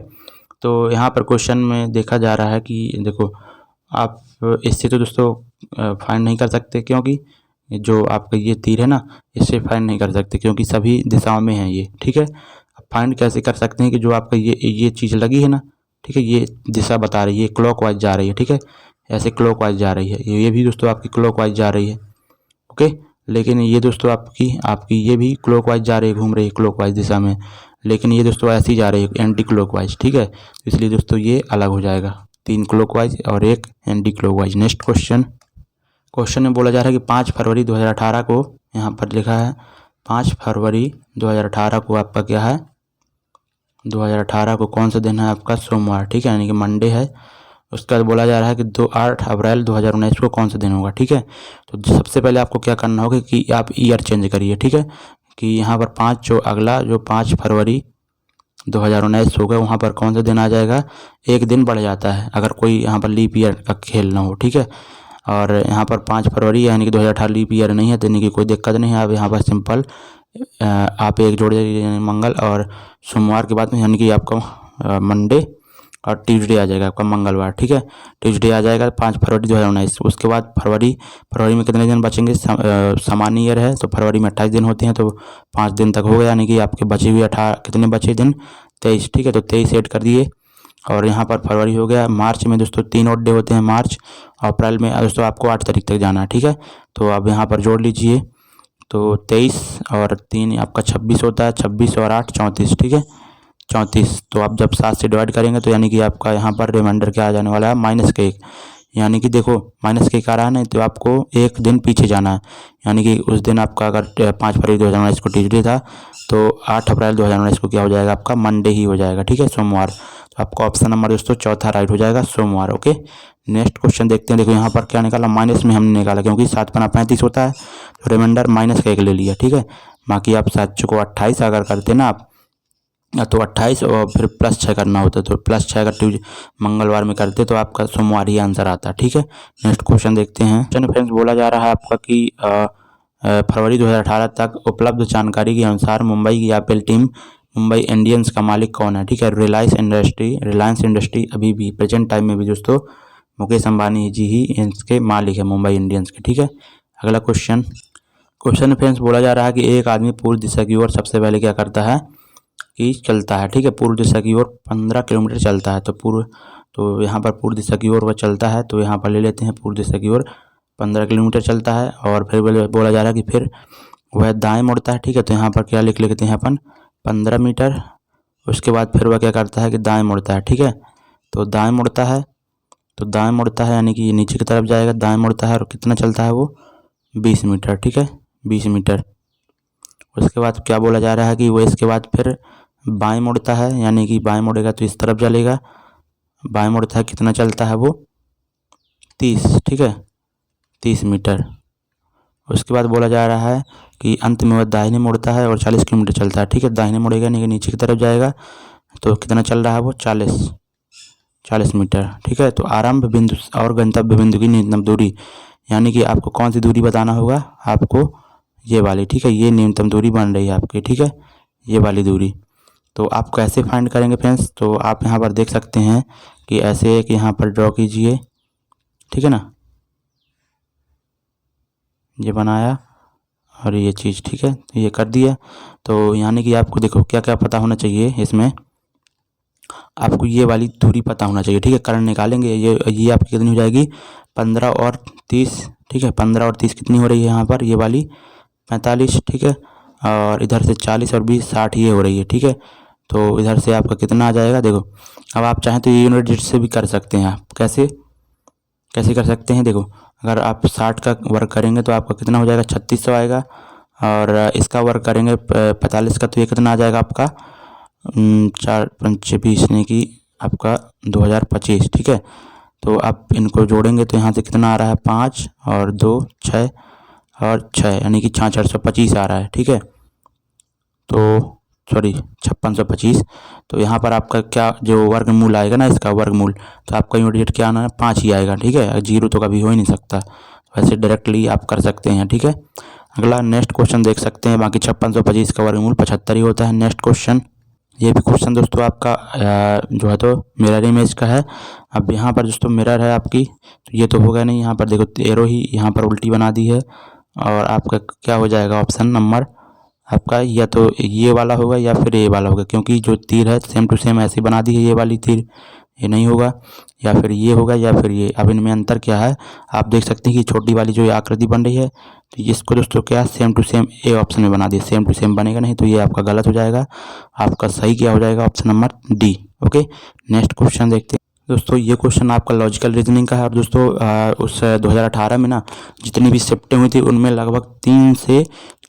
तो यहाँ पर क्वेश्चन में देखा जा रहा है कि देखो आप इससे तो दोस्तों फाइंड नहीं कर सकते, क्योंकि जो आपका ये तीर है ना, इससे फाइंड नहीं कर सकते, क्योंकि सभी दिशाओं में है ये। ठीक है, अब फाइंड कैसे कर सकते हैं कि जो आपका ये चीज़ लगी है ना, ठीक है, ये दिशा बता रही है, क्लॉकवाइज जा रही है। ठीक है, ऐसे क्लॉकवाइज जा रही है, ये भी दोस्तों आपकी क्लॉकवाइज जा रही है। ओके, लेकिन ये दोस्तों आपकी ये भी क्लॉकवाइज जा रही है, घूम रही है क्लॉकवाइज दिशा में, लेकिन ये दोस्तों ऐसी जा रही है एंटी क्लॉकवाइज। ठीक है, इसलिए दोस्तों ये अलग हो जाएगा, 3 क्लॉकवाइज और 1 एंटी क्लॉकवाइज। नेक्स्ट क्वेश्चन में बोला जा रहा है कि 5 फरवरी 2018 को, यहाँ पर लिखा है 5 फरवरी 2018 को आपका क्या है? 2018 को कौन सा दिन है आपका? सोमवार। ठीक है, यानी कि मंडे है। उसके बाद बोला जा रहा है कि 8 अप्रैल 2019 को कौन सा दिन होगा। ठीक है, तो सबसे पहले आपको क्या करना होगा कि आप ईयर चेंज करिए। ठीक है, कि यहाँ पर 5 जो अगला जो 5 फरवरी 2019 होगा, वहाँ पर कौन सा दिन आ जाएगा? एक दिन बढ़ जाता है, अगर कोई यहाँ पर लीप ईयर का खेल ना हो। ठीक है, और यहाँ पर 5 फरवरी यानी कि 2018 लीप ईयर नहीं है, तो यानी कि कोई दिक्कत नहीं है। आप यहाँ पर सिंपल आप एक जोड़ दीजिए, मंगल और सोमवार के बाद में, यानी कि आपका मंडे और ट्यूसडे आ जाएगा आपका मंगलवार। ठीक है, ट्यूसडे आ जाएगा 5 फरवरी 2019। उसके बाद फरवरी में कितने दिन बचेंगे? सामान्य ईयर है, तो फरवरी में 28 दिन होते हैं, तो 5 दिन तक हो गया, यानी कि आपके बचे हुए 18 कितने बचे दिन? 23। ठीक है, तो 23 ऐड कर दिए, और यहाँ पर फरवरी हो गया। मार्च में दोस्तों 3 और डे होते हैं मार्च, और अप्रैल में दोस्तों आपको 8 तारीख तक जाना है। ठीक है, तो अब यहाँ पर जोड़ लीजिए, तो 23 और 3 आपका 26 होता है, 26 और 8 34। ठीक है, 34। तो आप जब 7 से डिवाइड करेंगे, तो यानी कि आपका यहाँ पर रिमाइंडर क्या आ जाने वाला है? -1। यानी कि देखो -1 आ रहा है ना, तो आपको एक दिन पीछे जाना है, यानी कि उस दिन आपका अगर 5 फरवरी 2019 को ट्यूसडे था, तो 8 अप्रैल 2019 को क्या हो जाएगा? आपका मंडे ही हो जाएगा। ठीक है, सोमवार। तो आपका ऑप्शन नंबर दोस्तों चौथा राइट हो जाएगा, सोमवार। ओके, नेक्स्ट क्वेश्चन देखते हैं। देखो यहाँ पर क्या निकाला? माइनस में हमने निकाला, क्योंकि 7 पना 35 होता है, तो रिमाइंडर -1 ले लिया। ठीक है, बाकी आप 7 को 28 अगर करते ना आप, तो 28 और फिर +6 करना होता है, तो +6 अगर मंगलवार में करते तो आपका सोमवार ही आंसर आता। ठीक है, नेक्स्ट क्वेश्चन देखते हैं। क्वेश्चन फ्रेंड्स बोला जा रहा है आपका कि फरवरी 2018 तक उपलब्ध जानकारी के अनुसार मुंबई की आईपीएल टीम मुंबई इंडियंस का मालिक कौन है? ठीक है, रिलायंस इंडस्ट्री अभी भी प्रेजेंट टाइम में भी दोस्तों मुकेश अंबानी जी ही इसके मालिक है, मुंबई इंडियंस के। ठीक है, अगला क्वेश्चन फ्रेंड्स बोला जा रहा है कि एक आदमी पूर्व दिशा की ओर सबसे पहले क्या करता है कि चलता है। ठीक है, पूर्व दिशा की ओर 15 किलोमीटर चलता है। तो यहाँ पर पूर्व दिशा की ओर वह चलता है, तो यहाँ पर ले लेते हैं पूर्व दिशा की ओर 15 किलोमीटर चलता है। और फिर बोला जा रहा है कि फिर वह दाएं मुड़ता है। ठीक है, तो यहाँ पर क्या लिख लेते हैं अपन 15 मीटर। उसके बाद फिर वह क्या करता है कि दाएं मुड़ता है। ठीक है, तो दाएं मुड़ता है, यानी कि नीचे की तरफ जाएगा, दाएं मुड़ता है और कितना चलता है वो 20 मीटर। ठीक है, 20 मीटर। उसके बाद क्या बोला जा रहा है कि वो इसके बाद फिर बाएं मुड़ता है, यानी कि बाएं मुड़ेगा तो इस तरफ चलेगा, बाएं मुड़ता है, कितना चलता है वो 30। ठीक है, 30 मीटर। उसके बाद बोला जा रहा है कि अंत में वह दाहिने मुड़ता है और 40 किलोमीटर चलता है। ठीक है, दाहिने मुड़ेगा यानी कि नीचे की तरफ जाएगा, तो कितना चल रहा है वो 40 मीटर। ठीक है, तो आरंभ बिंदु और गंतव्य बिंदु की न्यूनतम दूरी, यानी कि आपको कौन सी दूरी बताना होगा, आपको ये वाली। ठीक है, ये न्यूनतम दूरी बन रही है आपकी। ठीक है, ये वाली दूरी। तो आप कैसे फाइंड करेंगे फ्रेंड्स, तो आप यहाँ पर देख सकते हैं कि ऐसे एक यहाँ पर ड्रॉ कीजिए। ठीक है ना, ये बनाया और ये चीज़। ठीक है, तो ये कर दिया। तो यानी कि आपको देखो क्या क्या पता होना चाहिए इसमें, आपको ये वाली दूरी पता होना चाहिए। ठीक है, कर्ण निकालेंगे, ये आपकी कितनी हो जाएगी 15 और 30। ठीक है, 15 और 30 कितनी हो रही है यहाँ पर, ये वाली 45। ठीक है, और इधर से 40 और 20 60 ये हो रही है। ठीक है, तो इधर से आपका कितना आ जाएगा, देखो अब आप चाहें तो ये यूनिट डिजिट से भी कर सकते हैं। आप कैसे कर सकते हैं, देखो अगर आप 60 का वर्क करेंगे तो आपका कितना हो जाएगा 3600 आएगा, और इसका वर्क करेंगे 45 का, तो ये कितना आ जाएगा आपका 4 पंचे 20 यानी कि आपका 2025। ठीक है, तो आप इनको जोड़ेंगे तो यहाँ से कितना आ रहा है 5 और 2 6 और 6 यानी कि 425 आ रहा है। ठीक है, तो सॉरी 5625। तो यहाँ पर आपका क्या जो वर्गमूल आएगा ना, इसका वर्गमूल, तो आपका यूनिट डिजिट क्या आना है 5 ही आएगा। ठीक है, 0 तो कभी हो ही नहीं सकता, वैसे डायरेक्टली आप कर सकते हैं। ठीक है, अगला नेक्स्ट क्वेश्चन देख सकते हैं। बाकी 5625 का वर्गमूल 75 ही होता है। नेक्स्ट क्वेश्चन, ये भी क्वेश्चन दोस्तों आपका जो है तो मिरर इमेज का है। अब यहाँ पर दोस्तों मिरर है आपकी, तो ये तो होगा नहीं, यहाँ पर देखो एरो ही यहाँ पर उल्टी बना दी है, और आपका क्या हो जाएगा ऑप्शन नंबर आपका या तो ये वाला होगा या फिर ये वाला होगा, क्योंकि जो तीर है सेम टू सेम ऐसी बना दी है, ये वाली तीर, ये नहीं होगा, या फिर ये होगा या फिर ये। अब इनमें अंतर क्या है, आप देख सकते हैं कि छोटी वाली जो आकृति बन रही है, तो इसको दोस्तों क्या same to same A option में बना दिए, सेम टू सेम बनेगा नहीं, तो ये आपका गलत हो जाएगा। आपका सही क्या हो जाएगा option number D. Okay, next question देखते हैं दोस्तों। ये क्वेश्चन आपका लॉजिकल रीजनिंग का है। और दोस्तों उस 2018 में ना जितनी भी शिफ्टें हुई थी उनमें लगभग 3 से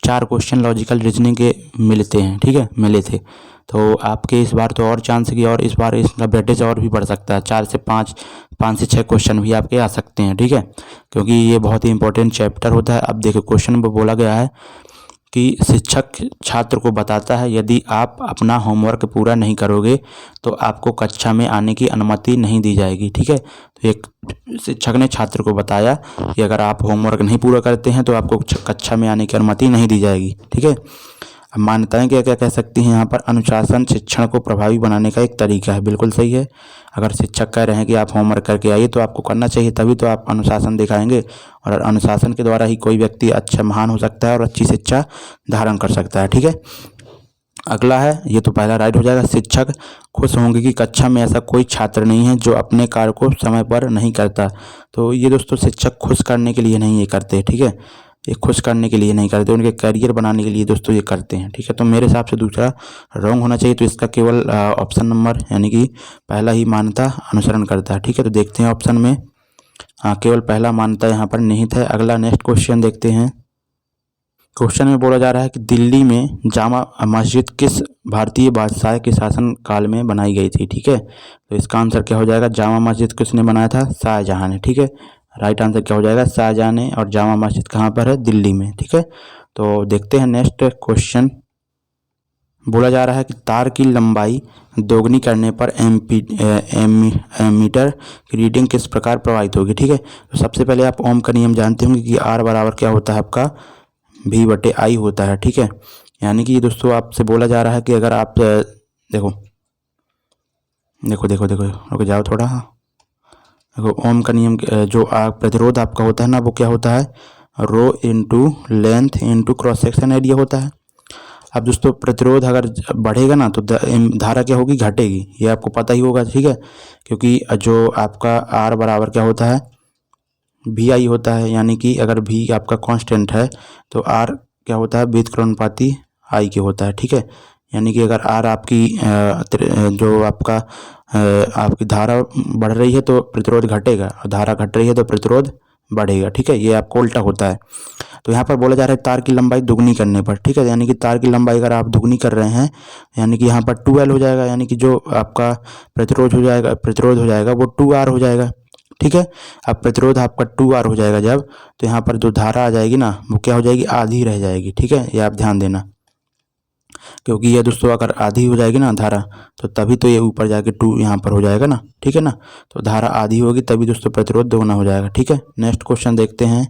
4 क्वेश्चन लॉजिकल रीजनिंग के मिलते हैं। ठीक है, मिले थे। तो आपके इस बार तो और चांस है कि और इस बार इसका वेटेज और भी बढ़ सकता है, 4 से 5 से 6 क्वेश्चन भी आपके आ सकते हैं। ठीक है, क्योंकि ये बहुत ही इंपॉर्टेंट चैप्टर होता है। अब देखो क्वेश्चन में बोला गया है कि शिक्षक छात्र को बताता है यदि आप अपना होमवर्क पूरा नहीं करोगे तो आपको कक्षा में आने की अनुमति नहीं दी जाएगी। ठीक है, तो एक शिक्षक ने छात्र को बताया कि अगर आप होमवर्क नहीं पूरा करते हैं तो आपको कक्षा में आने की अनुमति नहीं दी जाएगी। ठीक है, अब मान्यताएं क्या क्या कह सकती हैं यहाँ पर, अनुशासन शिक्षण को प्रभावी बनाने का एक तरीका है। बिल्कुल सही है, अगर शिक्षक कह रहे हैं कि आप होमवर्क करके आइए तो आपको करना चाहिए, तभी तो आप अनुशासन दिखाएंगे, और अनुशासन के द्वारा ही कोई व्यक्ति अच्छा महान हो सकता है और अच्छी शिक्षा धारण कर सकता है। ठीक है, अगला है, ये तो पहला राइट हो जाएगा। शिक्षक खुश होंगे कि कक्षा में ऐसा कोई छात्र नहीं है जो अपने कार्य को समय पर नहीं करता। तो ये दोस्तों शिक्षक खुश करने के लिए नहीं ये करते। ठीक है, ये खुश करने के लिए नहीं करते, उनके करियर बनाने के लिए दोस्तों ये करते हैं। ठीक है, तो मेरे हिसाब से दूसरा रॉन्ग होना चाहिए, तो इसका केवल ऑप्शन नंबर यानी कि पहला ही मान्यता अनुसरण करता है। ठीक है, तो देखते हैं ऑप्शन में, हाँ केवल पहला मान्यता यहाँ पर निहित है। अगला नेक्स्ट क्वेश्चन देखते हैं। क्वेश्चन में बोला जा रहा है कि दिल्ली में जामा मस्जिद किस भारतीय बादशाह के शासन काल में बनाई गई थी। ठीक है, तो इसका आंसर क्या हो जाएगा, जामा मस्जिद किसने बनाया था, शाहजहां ने। ठीक है, राइट आंसर क्या हो जाएगा शाहजहां ने, और जामा मस्जिद कहाँ पर है, दिल्ली में। ठीक है, तो देखते हैं नेक्स्ट क्वेश्चन। बोला जा रहा है कि तार की लंबाई दोगुनी करने पर एमीटर की रीडिंग किस प्रकार प्रभावित होगी। ठीक है, तो सबसे पहले आप ओम का नियम जानते होंगे कि आर बराबर क्या होता है आपका V/I होता है। ठीक है, यानी कि दोस्तों आपसे बोला जा रहा है कि अगर आप देखो रुक जाओ थोड़ा, ओम का नियम जो प्रतिरोध आपका होता है ना, वो क्या होता है, rho into length into cross section area होता है। अब दोस्तों प्रतिरोध अगर बढ़ेगा ना तो धारा क्या होगी, घटेगी, ये आपको पता ही होगा, ठीक है। क्योंकि जो आपका आर बराबर क्या होता है, वी आई होता है, यानी कि अगर वी आपका कांस्टेंट है तो आर क्या होता है, व्युत्क्रमानुपाती आई के होता है, ठीक है। यानी कि अगर आर आपकी जो आपका आपकी धारा बढ़ रही है तो प्रतिरोध घटेगा, और धारा घट रही है तो प्रतिरोध बढ़ेगा, ठीक है। ये आपको उल्टा होता है। तो यहाँ पर बोला जा रहा है तार की लंबाई दुगनी करने पर, ठीक है। यानी कि तार की लंबाई अगर आप दुगनी कर रहे हैं, यानी कि यहाँ पर 2L हो जाएगा, यानी कि जो आपका प्रतिरोध हो जाएगा वो 2R हो जाएगा, ठीक है। अब प्रतिरोध आपका 2R हो जाएगा जब, तो यहाँ पर जो धारा आ जाएगी ना वो क्या हो जाएगी, आधी रह जाएगी, ठीक है। ये आप ध्यान देना, क्योंकि ये दोस्तों अगर आधी हो जाएगी ना धारा, तो तभी तो ये ऊपर जाके 2 यहाँ पर हो जाएगा ना, ठीक है ना। तो धारा आधी होगी तभी दोस्तों प्रतिरोध दोगुना हो जाएगा, ठीक है। नेक्स्ट क्वेश्चन देखते हैं।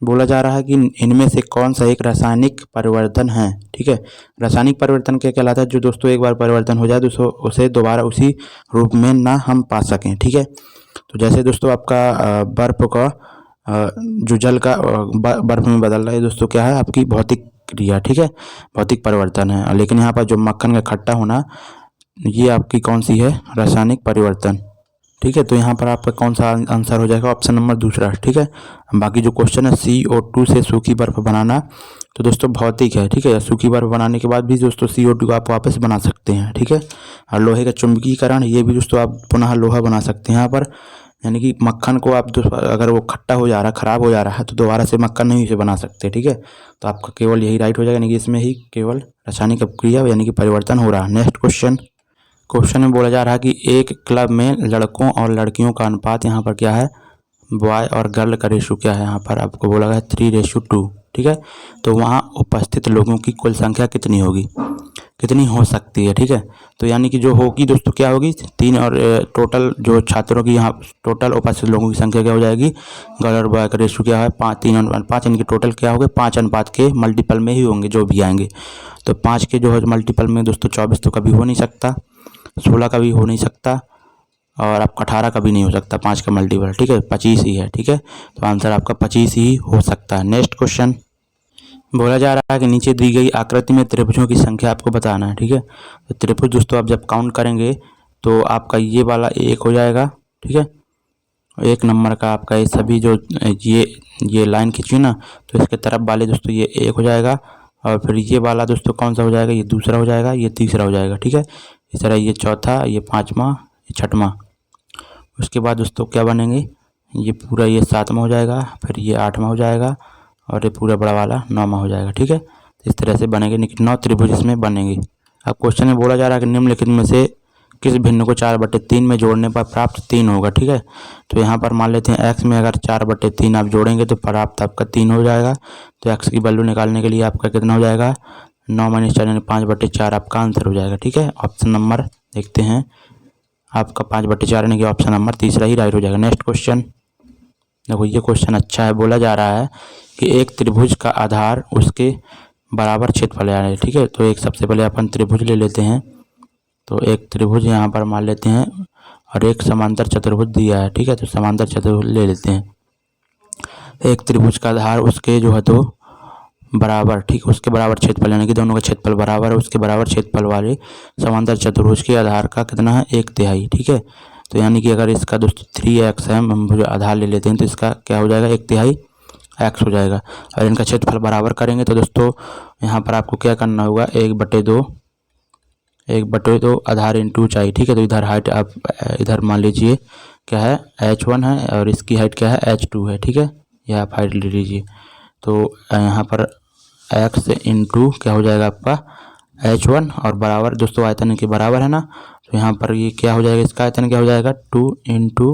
बोला जा रहा है कि इनमें से कौन सा एक रासायनिक परिवर्तन है, ठीक है। रासायनिक परिवर्तन क्या कहलाता है, जो दोस्तों एक बार परिवर्तन हो जाए दोस्तों उसे दोबारा उसी रूप में ना हम पा सकें, ठीक है। तो जैसे दोस्तों आपका बर्फ का जो जल का बर्फ में बदल रहा है दोस्तों, क्या है आपकी भौतिक क्रिया, ठीक है, भौतिक परिवर्तन है। लेकिन यहाँ पर जो मक्खन का खट्टा होना, ये आपकी कौन सी है, रासायनिक परिवर्तन, ठीक है। तो यहाँ पर आपका कौन सा आंसर हो जाएगा, ऑप्शन नंबर दूसरा, ठीक है। बाकी जो क्वेश्चन है CO2 से सूखी बर्फ बनाना, तो दोस्तों भौतिक है, ठीक है। सूखी बर्फ बनाने के बाद भी दोस्तों CO2 को आप वापस बना सकते हैं, ठीक है। और लोहे का चुंबकीकरण, ये भी दोस्तों आप पुनः लोहा बना सकते हैं यहाँ पर। यानी कि मक्खन को आप अगर वो खट्टा हो जा रहा है, ख़राब हो जा रहा है, तो दोबारा से मक्खन नहीं उसे बना सकते, ठीक है। तो आपका केवल यही राइट हो जाएगा, यानी कि इसमें ही केवल रासायनिक अपक्रिया यानी कि परिवर्तन हो रहा है। नेक्स्ट क्वेश्चन में बोला जा रहा है कि एक क्लब में लड़कों और लड़कियों का अनुपात यहाँ पर क्या है, बॉय और गर्ल का रेशो क्या है, यहाँ पर आपको बोला गया 3:2, ठीक है। तो वहाँ उपस्थित लोगों की कुल संख्या कितनी होगी, कितनी हो सकती है, ठीक है। तो यानी कि जो होगी दोस्तों क्या होगी, 3, और टोटल जो छात्रों की यहाँ टोटल उपस्थित लोगों की संख्या क्या हो जाएगी, गर्ल और बॉय का रेशो क्या है, 5, 3:5, इनके टोटल क्या होंगे, 5 अनुपात के मल्टीपल में ही होंगे जो भी आएंगे। तो 5 के जो है मल्टीपल में दोस्तों 24 तो कभी हो नहीं सकता, 16 का भी हो नहीं सकता, और आपका 18 का भी नहीं हो सकता, 5 का मल्टीपल, ठीक है, 25 ही है, ठीक है। तो आंसर आपका 25 ही हो सकता है। नेक्स्ट क्वेश्चन बोला जा रहा है कि नीचे दी गई आकृति में त्रिभुजों की संख्या आपको बताना है, ठीक है। तो त्रिभुज दोस्तों आप जब काउंट करेंगे तो आपका ये वाला 1 हो जाएगा, ठीक है। 1 नंबर का आपका ये सभी जो ये लाइन खींची ना, तो इसके तरफ वाले दोस्तों ये 1 हो जाएगा, और फिर ये वाला दोस्तों कौन सा हो जाएगा, ये दूसरा हो जाएगा, ये तीसरा हो जाएगा, ठीक है। इस तरह ये चौथा, ये पाँचवा, ये छठवां। उसके बाद दोस्तों क्या बनेंगे, ये पूरा ये 7वां हो जाएगा, फिर ये 8वां हो जाएगा, और ये पूरा बड़ा वाला 9वां हो जाएगा, ठीक है। तो इस तरह से बनेंगे, 9 त्रिभुज इसमें बनेंगे। अब क्वेश्चन में बोला जा रहा है कि निम्नलिखित में से किस भिन्न को 4/3 में जोड़ने पर प्राप्त 3 होगा, ठीक है। तो यहाँ पर मान लेते हैं x में अगर 4/3 आप जोड़ेंगे तो प्राप्त आपका 3 हो जाएगा। तो x की वैल्यू निकालने के लिए आपका कितना हो जाएगा, 9 - 4 यानी 5/4 आपका आंसर हो जाएगा, ठीक है। ऑप्शन नंबर देखते हैं, आपका 5/4 यानी कि ऑप्शन नंबर तीसरा ही राइट हो जाएगा। नेक्स्ट क्वेश्चन देखो, ये क्वेश्चन अच्छा है। बोला जा रहा है कि एक त्रिभुज का आधार उसके बराबर क्षेत्रफल है, ठीक है। तो एक सबसे पहले अपन त्रिभुज ले लेते हैं। तो एक त्रिभुज यहाँ पर मान लेते हैं, और एक समांतर चतुर्भुज दिया है, ठीक है। तो समांतर चतुर्भुज ले लेते हैं। एक त्रिभुज का आधार उसके जो है तो बराबर, ठीक है, उसके बराबर क्षेत्रफल, यानी कि दोनों का क्षेत्रफल बराबर है, उसके बराबर क्षेत्रफल वाले समांतर चतुर्भुज के आधार का कितना है, 1/3, ठीक है। तो यानी कि अगर इसका दोस्तों 3x है, हम जो आधार ले लेते हैं, तो इसका क्या हो जाएगा, 1/3 x हो जाएगा। और इनका क्षेत्रफल बराबर करेंगे तो दोस्तों यहाँ पर आपको क्या करना होगा, 1/2 आधार इंटू ऊंचाई, ठीक है। तो इधर हाइट आप इधर मान लीजिए क्या है, h1 है, और इसकी हाइट क्या है, h2 है, ठीक है। यह आप हाइट ले लीजिए। तो यहाँ पर x इंटू क्या हो जाएगा आपका h1, और बराबर दोस्तों आयतन के बराबर है ना, तो यहाँ पर ये क्या हो जाएगा, इसका आयतन क्या हो जाएगा, 2 इंटू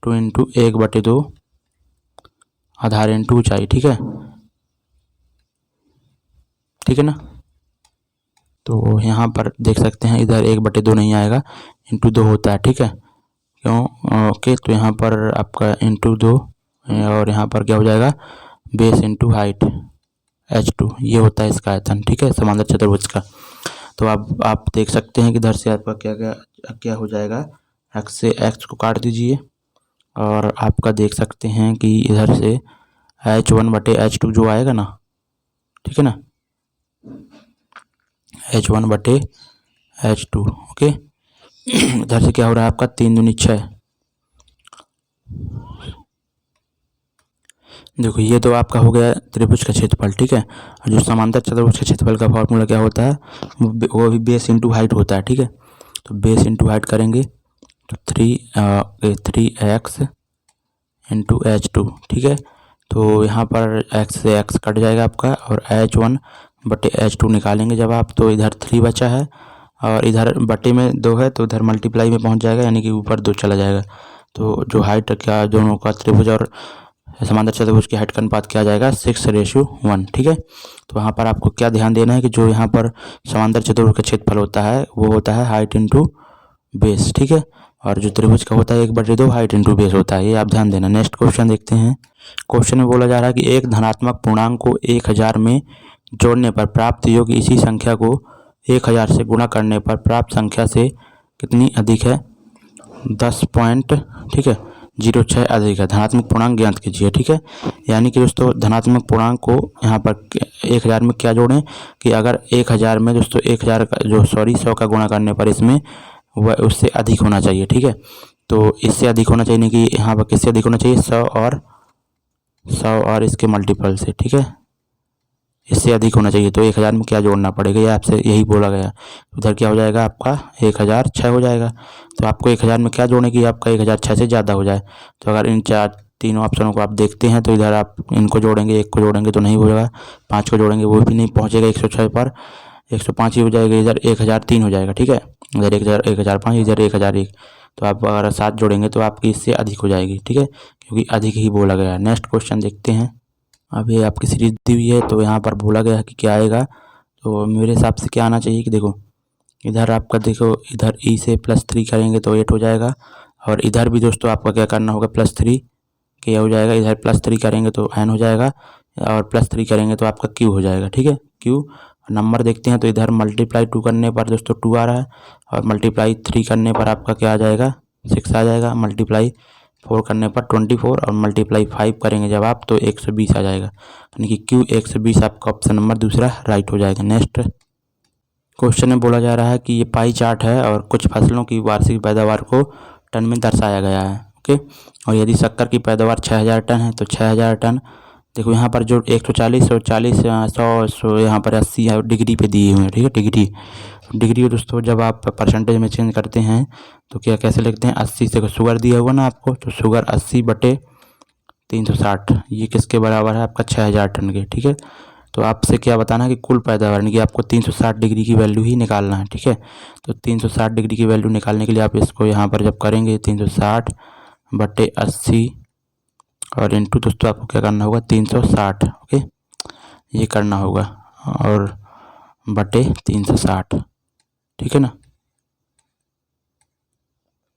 1/2 आधार इंटू ऊंचाई, ठीक है, ठीक है ना। तो यहाँ पर देख सकते हैं इधर 1/2 नहीं आएगा, इंटू 2 होता है, ठीक है। क्यों, ओके। तो यहाँ पर आपका इंटू 2, और यहाँ पर क्या हो जाएगा, बेस इंटू हाइट h2, ये होता है इसका आयतन, ठीक है, समांतर चतुर्भुज का। तो आप देख सकते हैं कि इधर से आपका क्या क्या क्या हो जाएगा, x से x को काट दीजिए, और आपका देख सकते हैं कि इधर से H1/H2 जो आएगा ना, ठीक है ना, H1/H2। ओके, इधर से क्या हो रहा है आपका 3 दूनी 6। देखो ये तो आपका हो गया त्रिभुज का क्षेत्रफल, ठीक है। और जो समांतर चतुर्भुज के क्षेत्रफल का फॉर्मूला क्या होता है, वो भी बेस इंटू हाइट होता है, ठीक है। तो बेस इंटू हाइट करेंगे तो 3x इंटू H2, ठीक है। तो यहाँ पर x से x कट जाएगा आपका, और H1/H2 निकालेंगे जब आप, तो इधर 3 बचा है और इधर बटे में 2 है, तो इधर मल्टीप्लाई में पहुँच जाएगा, यानी कि ऊपर 2 चला जाएगा। तो जो हाइट क्या दोनों का त्रिभुज और समांतर चतुर्भुज की हाइट का अनुपात क्या आ जाएगा 6:1, ठीक है। तो वहाँ पर आपको क्या ध्यान देना है कि जो यहाँ पर समांतर चतुर्भुज का क्षेत्रफल होता है वो होता है हाइट इंटू बेस, ठीक है। और जो त्रिभुज का होता है 1/2 हाइट इंटू बेस होता है, ये आप ध्यान देना। नेक्स्ट क्वेश्चन देखते हैं। क्वेश्चन में बोला जा रहा है कि एक धनात्मक पूर्णांक को 1000 में जोड़ने पर प्राप्त योग इसी संख्या को 1000 से गुणा करने पर प्राप्त संख्या से कितनी अधिक है, 10 पॉइंट, ठीक है, 06 अधिक है। धनात्मक पूर्णांक ज्ञात कीजिए, ठीक है। यानी कि दोस्तों धनात्मक पूर्णांक को यहाँ पर 1000 में क्या जोड़ें कि अगर 1000 में दोस्तों 1000 का जो 100 का गुणा करने पर इसमें वह उससे अधिक होना चाहिए, ठीक है। तो इससे अधिक होना चाहिए, नहीं कि यहाँ पर किससे अधिक होना चाहिए, 100 और इसके मल्टीपल से, ठीक है, इससे अधिक होना चाहिए। तो 1000 में क्या जोड़ना पड़ेगा, ये आपसे यही बोला गया। उधर क्या हो जाएगा आपका 1006 हो जाएगा। तो आपको 1000 में क्या जोड़ने की, आपका 1006 से ज़्यादा हो जाए। तो अगर इन तीनों ऑप्शनों को आप देखते हैं तो इधर आप इनको जोड़ेंगे, एक को जोड़ेंगे तो नहीं होगा, 5 को जोड़ेंगे वो भी नहीं पहुँचेगा 106 पर, 105 ही हो जाएगा। इधर 1003 हो जाएगा, ठीक है, इधर 1005, इधर 1001। तो आप अगर 7 जोड़ेंगे तो आपकी इससे अधिक हो जाएगी, ठीक है, क्योंकि अधिक ही बोला गया है। नेक्स्ट क्वेश्चन देखते हैं। अब ये आपकी सीरीज दी हुई है, तो यहाँ पर बोला गया है कि क्या आएगा। तो मेरे हिसाब से क्या आना चाहिए कि देखो इधर आपका, देखो इधर ई से +3 करेंगे तो 8 हो जाएगा, और इधर भी दोस्तों आपका क्या करना होगा +3 क्या हो जाएगा, इधर +3 करेंगे तो n हो जाएगा, और +3 करेंगे तो आपका q हो जाएगा, ठीक है, q। नंबर देखते हैं तो इधर मल्टीप्लाई 2 करने पर दोस्तों 2 आ रहा है, और मल्टीप्लाई 3 करने पर आपका क्या आ जाएगा 6 आ जाएगा, मल्टीप्लाई 4 करने पर 24, और मल्टीप्लाई 5 करेंगे जब आप तो 120 आ जाएगा, यानी कि Q 120 आपका ऑप्शन नंबर दूसरा राइट हो जाएगा। नेक्स्ट क्वेश्चन में बोला जा रहा है कि ये पाई चार्ट है और कुछ फसलों की वार्षिक पैदावार को टन में दर्शाया गया है, ओके। और यदि शक्कर की पैदावार 6000 टन है तो 6000 टन, देखो यहाँ पर जो 140, 140, 100 यहाँ पर 80 डिग्री पे दिए हुए हैं, ठीक है, डिग्री दोस्तों जब आप परसेंटेज में चेंज करते हैं तो क्या कैसे लिखते हैं, 80 से शुगर दिया हुआ ना आपको, तो शुगर 80/360 ये किसके बराबर है आपका 6000 टन के, ठीक है। तो आपसे क्या बताना है कि कुल पैदावार, यानी कि आपको 360 डिग्री की वैल्यू ही निकालना है, ठीक है। तो 360 डिग्री की वैल्यू निकालने के लिए आप इसको यहाँ पर जब करेंगे 360/80 और इंटू दोस्तों आपको क्या करना होगा 360, ओके, ये करना होगा, और बटे 360, ठीक है ना,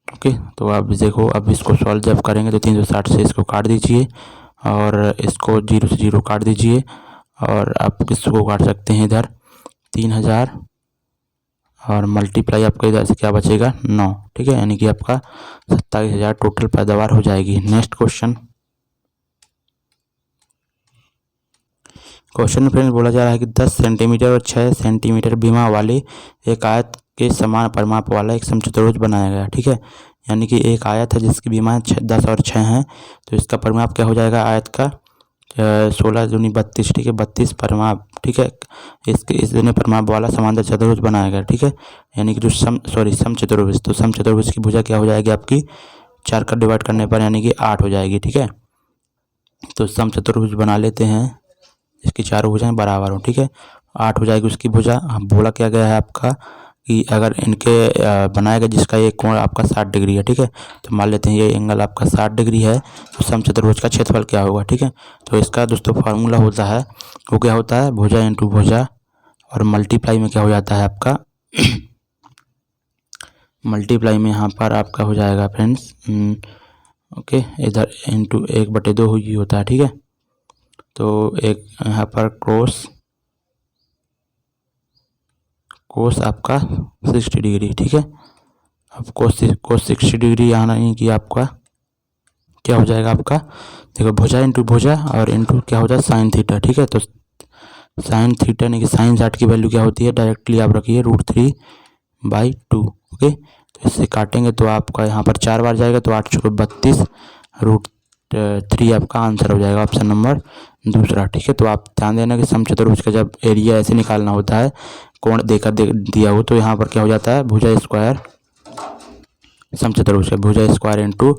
ओके। तो आप देखो अब इसको सॉल्व जब करेंगे तो 360 से इसको काट दीजिए, और इसको 0 से 0 काट दीजिए, और आप इसको काट सकते हैं इधर 3000, और मल्टीप्लाई आपका इधर से क्या बचेगा 9, ठीक है, यानी कि आपका 27000 टोटल पैदावार हो जाएगी। नेक्स्ट क्वेश्चन में फ्रेंड्स बोला जा रहा है कि 10 सेंटीमीटर और 6 सेंटीमीटर बीमा वाले एक आयत के समान परिमाप वाला एक समचतुर्भुज बनाया गया, ठीक है। यानी कि एक आयत है जिसकी बीमाएँ 10 और 6 हैं, तो इसका परिमाप क्या हो जाएगा आयत का 16 दूनी 32, ठीक है, 32 परिमाप, ठीक है। इस दूनी परिमाप वाला समांतर चतुर्भुज बनाया गया, ठीक है। यानी कि जो समचतुर्भुज, तो समचतुर्भुज की भुजा क्या हो जाएगी आपकी 4 का डिवाइड करने पर, यानी कि 8 हो जाएगी, ठीक है। तो समचतुर्भुज बना लेते हैं, इसकी 4 भुजाएं बराबर हो, ठीक है, 8 हो जाएगी उसकी भुजा। बोला क्या गया है आपका कि अगर इनके बनाएगा जिसका ये कोण आपका 60 डिग्री है, ठीक है। तो मान लेते हैं ये एंगल आपका 60 डिग्री है, तो समचतुर्भुज का क्षेत्रफल क्या होगा, ठीक है। तो इसका दोस्तों फार्मूला होता है, वो क्या होता है भुजा इंटू भुजा, और मल्टीप्लाई में क्या हो जाता है आपका मल्टीप्लाई में यहाँ पर आपका हो जाएगा फ्रेंड्स, ओके, इधर इंटू 1/2 ही होता है, ठीक है। तो एक यहाँ पर कोस आपका 60 डिग्री, ठीक है। अब कोस 60 डिग्री यहाँ नहीं कि आपका क्या हो जाएगा आपका, देखो भुजा इंटू भुजा और इंटू क्या हो जाए साइन थीटा। ठीक है, तो साइन थीटा यानी कि साइन 60 की वैल्यू क्या होती है, डायरेक्टली आप रखिए √3/2। ओके, तो इससे काटेंगे तो आपका यहाँ पर 4 बार जाएगा तो 8 चौके 32, √3 आपका आंसर हो जाएगा, ऑप्शन नंबर दूसरा। ठीक है, तो आप ध्यान देना कि समचतुर्भुज का जब एरिया ऐसे निकालना होता है, कोण देकर दिया हो, तो यहाँ पर क्या हो जाता है, भुजा स्क्वायर, समचतुर्भुज भुजा स्क्वायर इंटू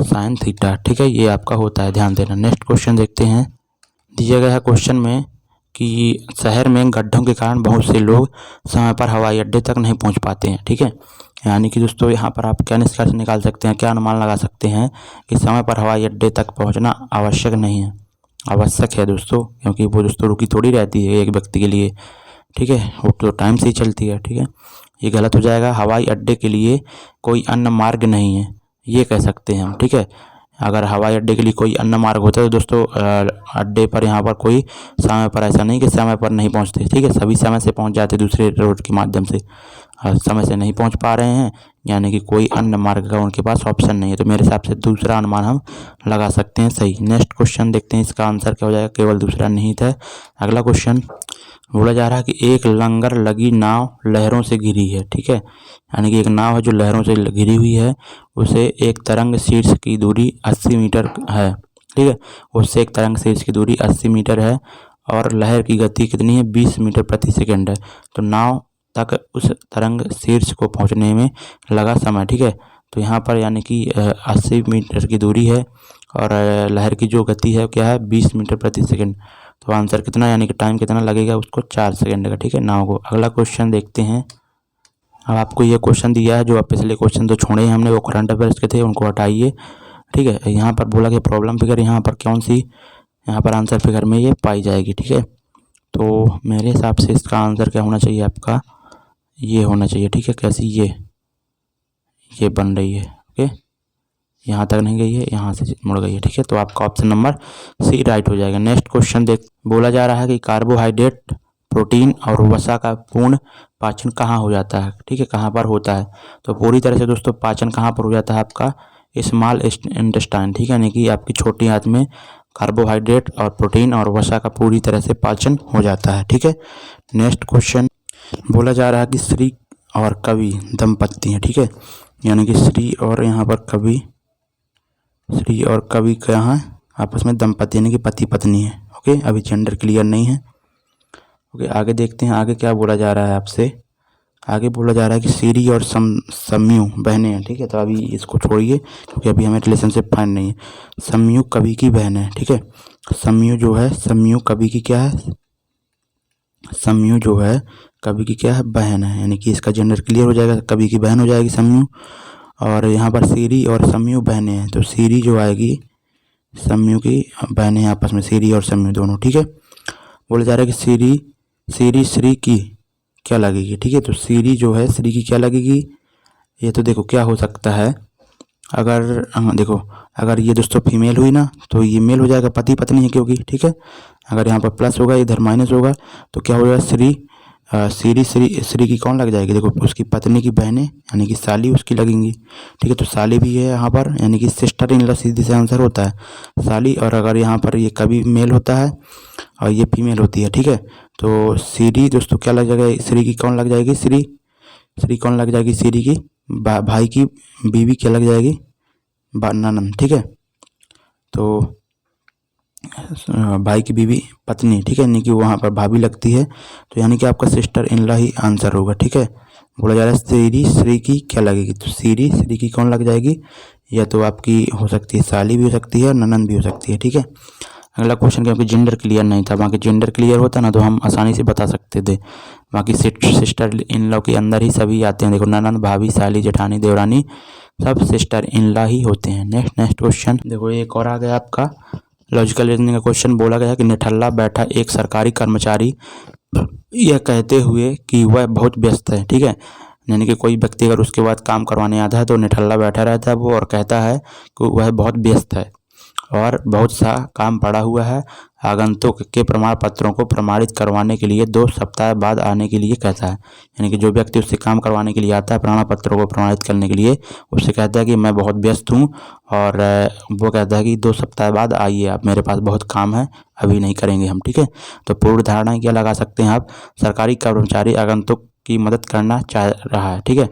साइन थीटा। ठीक है, ये आपका होता है, ध्यान देना। नेक्स्ट क्वेश्चन देखते हैं। दिया गया है क्वेश्चन में कि शहर में गड्ढों के कारण बहुत से लोग समय पर हवाई अड्डे तक नहीं पहुंच पाते हैं। ठीक है, यानी कि दोस्तों यहाँ पर आप क्या निष्कर्ष निकाल सकते हैं, क्या अनुमान लगा सकते हैं कि समय पर हवाई अड्डे तक पहुंचना आवश्यक नहीं है, आवश्यक है दोस्तों, क्योंकि वो दोस्तों रुकी थोड़ी रहती है एक व्यक्ति के लिए। ठीक है, वो तो टाइम से ही चलती है। ठीक है, ये गलत हो जाएगा। हवाई अड्डे के लिए कोई अन्य मार्ग नहीं है, ये कह सकते हैं हम। ठीक है, अगर हवाई अड्डे के लिए कोई अन्य मार्ग होता है तो दोस्तों अड्डे पर यहाँ पर कोई समय पर ऐसा नहीं कि समय पर नहीं पहुँचते। ठीक है, सभी समय से पहुँच जाते दूसरे रोड के माध्यम से, समय से नहीं पहुँच पा रहे हैं, यानी कि कोई अन्य मार्ग का उनके पास ऑप्शन नहीं है। तो मेरे हिसाब से दूसरा अनुमान हम लगा सकते हैं सही। नेक्स्ट क्वेश्चन देखते हैं, इसका आंसर क्या हो जाएगा, केवल दूसरा निहित है। अगला क्वेश्चन बोला जा रहा है कि एक लंगर लगी नाव लहरों से घिरी है। ठीक है, यानी कि एक नाव है जो लहरों से घिरी हुई है, उसे एक तरंग शीर्ष की दूरी 80 मीटर है। ठीक है, उससे एक तरंग शीर्ष की दूरी 80 मीटर है और लहर की गति कितनी है, 20 मीटर प्रति सेकंड है। तो नाव तक उस तरंग शीर्ष को पहुंचने में लगा समय। ठीक है, तो यहाँ पर यानी कि 80 मीटर की दूरी है और लहर की जो गति है क्या है, 20 मीटर प्रति सेकंड। तो आंसर कितना, यानी कि टाइम कितना लगेगा उसको, 4 सेकंड का। ठीक है, नाव को। अगला क्वेश्चन देखते हैं। अब आपको ये क्वेश्चन दिया है, जो आप पिछले क्वेश्चन तो छोड़े हैं हमने, वो करंट अफेयर्स के थे, उनको हटाइए। ठीक है, यहाँ पर बोला कि प्रॉब्लम फिगर यहाँ पर कौन सी, यहाँ पर आंसर फिगर में ये पाई जाएगी। ठीक है, तो मेरे हिसाब से इसका आंसर क्या होना चाहिए आपका, ये होना चाहिए। ठीक है, कैसी, ये बन रही है। ओके, यहाँ तक नहीं गई है, यहाँ से मुड़ गई है। ठीक है, तो आपका ऑप्शन नंबर सी राइट हो जाएगा। नेक्स्ट क्वेश्चन देख, बोला जा रहा है कि कार्बोहाइड्रेट, प्रोटीन और वसा का पूर्ण पाचन कहाँ हो जाता है। ठीक है, कहाँ पर होता है, तो पूरी तरह से दोस्तों पाचन कहाँ पर हो जाता है, आपका स्मॉल इंटेस्टाइन। ठीक है, यानी कि आपकी छोटी आंत में कार्बोहाइड्रेट और प्रोटीन और वसा का पूरी तरह से पाचन हो जाता है। ठीक है, नेक्स्ट क्वेश्चन बोला जा रहा है कि श्री और कवि दंपत्ति हैं। ठीक है, यानी कि श्री और यहाँ पर कवि, श्री और कवि क्या हैं, आपस में दंपति यानी कि पति पत्नी है। ओके, अभी जेंडर क्लियर नहीं है। ओके, आगे देखते हैं, आगे क्या बोला जा रहा है आपसे। आगे बोला जा रहा है कि श्री और समयु बहनें हैं। ठीक है, तो अभी इसको छोड़िए क्योंकि अभी हमें रिलेशनशिप फाइंड नहीं है। समयु कवि की बहन है। ठीक है, समयु जो है, समयु कवि की क्या है, समयु जो है कवि की क्या है, बहन है, यानी कि इसका जेंडर क्लियर हो जाएगा, कवि की बहन हो जाएगी समयु। और यहाँ पर श्री और समयु बहनें हैं, तो श्री जो आएगी समयु की बहनें आपस में, श्री और समयु दोनों। ठीक है, बोला जा रहा है कि श्री की क्या लगेगी। ठीक है, तो श्री जो है, श्री की क्या लगेगी, ये तो देखो क्या हो सकता है, अगर देखो अगर ये दोस्तों फीमेल हुई ना तो ये मेल हो जाएगा, पति पत्नी है क्योंकि। ठीक है, अगर यहाँ पर प्लस होगा इधर माइनस होगा तो क्या हो जाएगा, श्री की कौन लग जाएगी, देखो उसकी पत्नी की बहनें यानी कि साली उसकी लगेंगी। ठीक है, तो साली भी है यहाँ पर, यानी कि सिस्टर इन लॉ सीधी से आंसर होता है साली। और अगर यहाँ पर ये कभी मेल होता है और ये फीमेल होती है। ठीक है, तो श्री दोस्तों क्या लग जाएगा, श्री की कौन लग जाएगी, श्री कौन लग जाएगी, श्री की भाई की बीवी क्या लग जाएगी, ननद। ठीक है, तो भाई की बीवी पत्नी। ठीक है, यानी कि वहाँ पर भाभी लगती है, तो यानी कि आपका sister in law he answer होगा। ठीक है, बोला जा रहा है श्री की क्या लगेगी, तो श्री की कौन लग जाएगी, या तो आपकी हो सकती है साली भी हो सकती है, ननद भी हो सकती है। ठीक है, अगला क्वेश्चन क्योंकि जेंडर क्लियर नहीं था, बाकी जेंडर क्लियर होता ना तो हम आसानी से बता सकते थे। बाकी सिस्टर इन लॉ के अंदर ही सभी आते हैं, देखो ननद, भाभी, साली, जेठानी, देवरानी सब सिस्टर इन लॉ ही होते हैं। नेक्स्ट क्वेश्चन देखो, एक और आ गया आपका लॉजिकल रीजनिंग का क्वेश्चन। बोला गया है कि निठल्ला बैठा एक सरकारी कर्मचारी यह कहते हुए कि वह बहुत व्यस्त है। ठीक है, यानी कि कोई व्यक्ति अगर उसके बाद काम करवाने आता है तो निठल्ला बैठा रहता है वो और कहता है कि वह बहुत व्यस्त है। और बहुत सा काम पड़ा हुआ है। आगंतुक के प्रमाण पत्रों को प्रमाणित करवाने के लिए 2 सप्ताह बाद आने के लिए कहता है। यानी कि जो व्यक्ति उससे काम करवाने के लिए आता है प्रमाण पत्रों को प्रमाणित करने के लिए, उससे कहता है कि मैं बहुत व्यस्त हूँ और वो कहता है कि 2 सप्ताह बाद आइए आप, मेरे पास बहुत काम है, अभी नहीं करेंगे हम। ठीक है, तो पूर्व धारणाएं क्या लगा सकते हैं आप? सरकारी कर्मचारी आगंतुक की मदद करना चाह रहा है। ठीक है,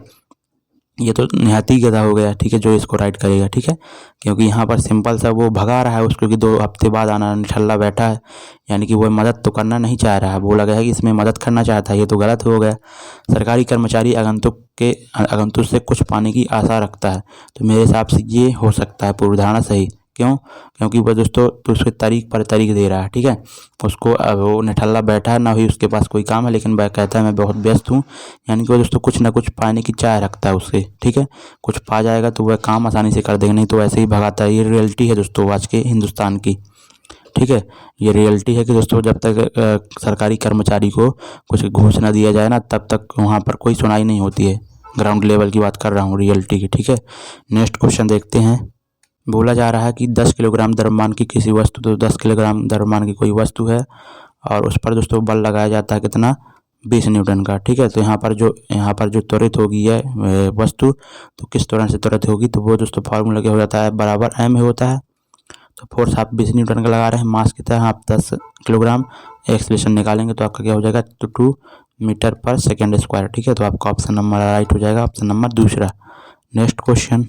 ये तो निहाती गधा हो गया। ठीक है, जो इसको राइट करेगा। ठीक है, क्योंकि यहाँ पर सिंपल सा वो भगा रहा है उसको कि 2 हफ्ते बाद आना, निठल्ला बैठा है, यानी कि वो मदद तो करना नहीं चाह रहा है, बोला गया है कि इसमें मदद करना चाहता है, ये तो गलत हो गया। सरकारी कर्मचारी आगंतुक से कुछ पाने की आशा रखता है, तो मेरे हिसाब से ये हो सकता है पूर्व धारणा सही। क्यों? क्योंकि वो दोस्तों तो उसके तारीख पर तारीख दे रहा है। ठीक है, उसको वो निठल्ला बैठा है, ना ही उसके पास कोई काम है, लेकिन वह कहता है मैं बहुत व्यस्त हूँ, यानी कि वो दोस्तों कुछ ना कुछ पाने की चाह रखता है उससे। ठीक है, कुछ पा जाएगा तो वह काम आसानी से कर देगा, नहीं तो ऐसे ही भगाता है। ये रियलिटी है दोस्तों आज के हिंदुस्तान की। ठीक है, ये रियलिटी है कि दोस्तों जब तक सरकारी कर्मचारी को कुछ घूस ना दिया जाए ना, तब तक वहाँ पर कोई सुनाई नहीं होती है। ग्राउंड लेवल की बात कर रहा हूँ, रियलिटी की। ठीक है, नेक्स्ट क्वेश्चन देखते हैं। बोला जा रहा है कि 10 किलोग्राम द्रव्यमान की किसी वस्तु, तो 10 किलोग्राम द्रव्यमान की कोई वस्तु है और उस पर दोस्तों बल लगाया जाता है कितना? 20 न्यूटन का। ठीक है, तो यहाँ पर जो त्वरित होगी है वस्तु, तो किस त्वरण से त्वरित होगी? तो वो दोस्तों फार्मूला क्या हो जाता है? बराबर m होता है। तो फोर्स आप 20 न्यूटन का लगा रहे हैं, मास कितना है? आप 10 किलोग्राम। एक्सलेशन निकालेंगे तो आपका क्या हो जाएगा? तो 2 मीटर पर सेकेंड स्क्वायर। ठीक है, तो आपका ऑप्शन नंबर राइट हो जाएगा, ऑप्शन नंबर दूसरा। नेक्स्ट क्वेश्चन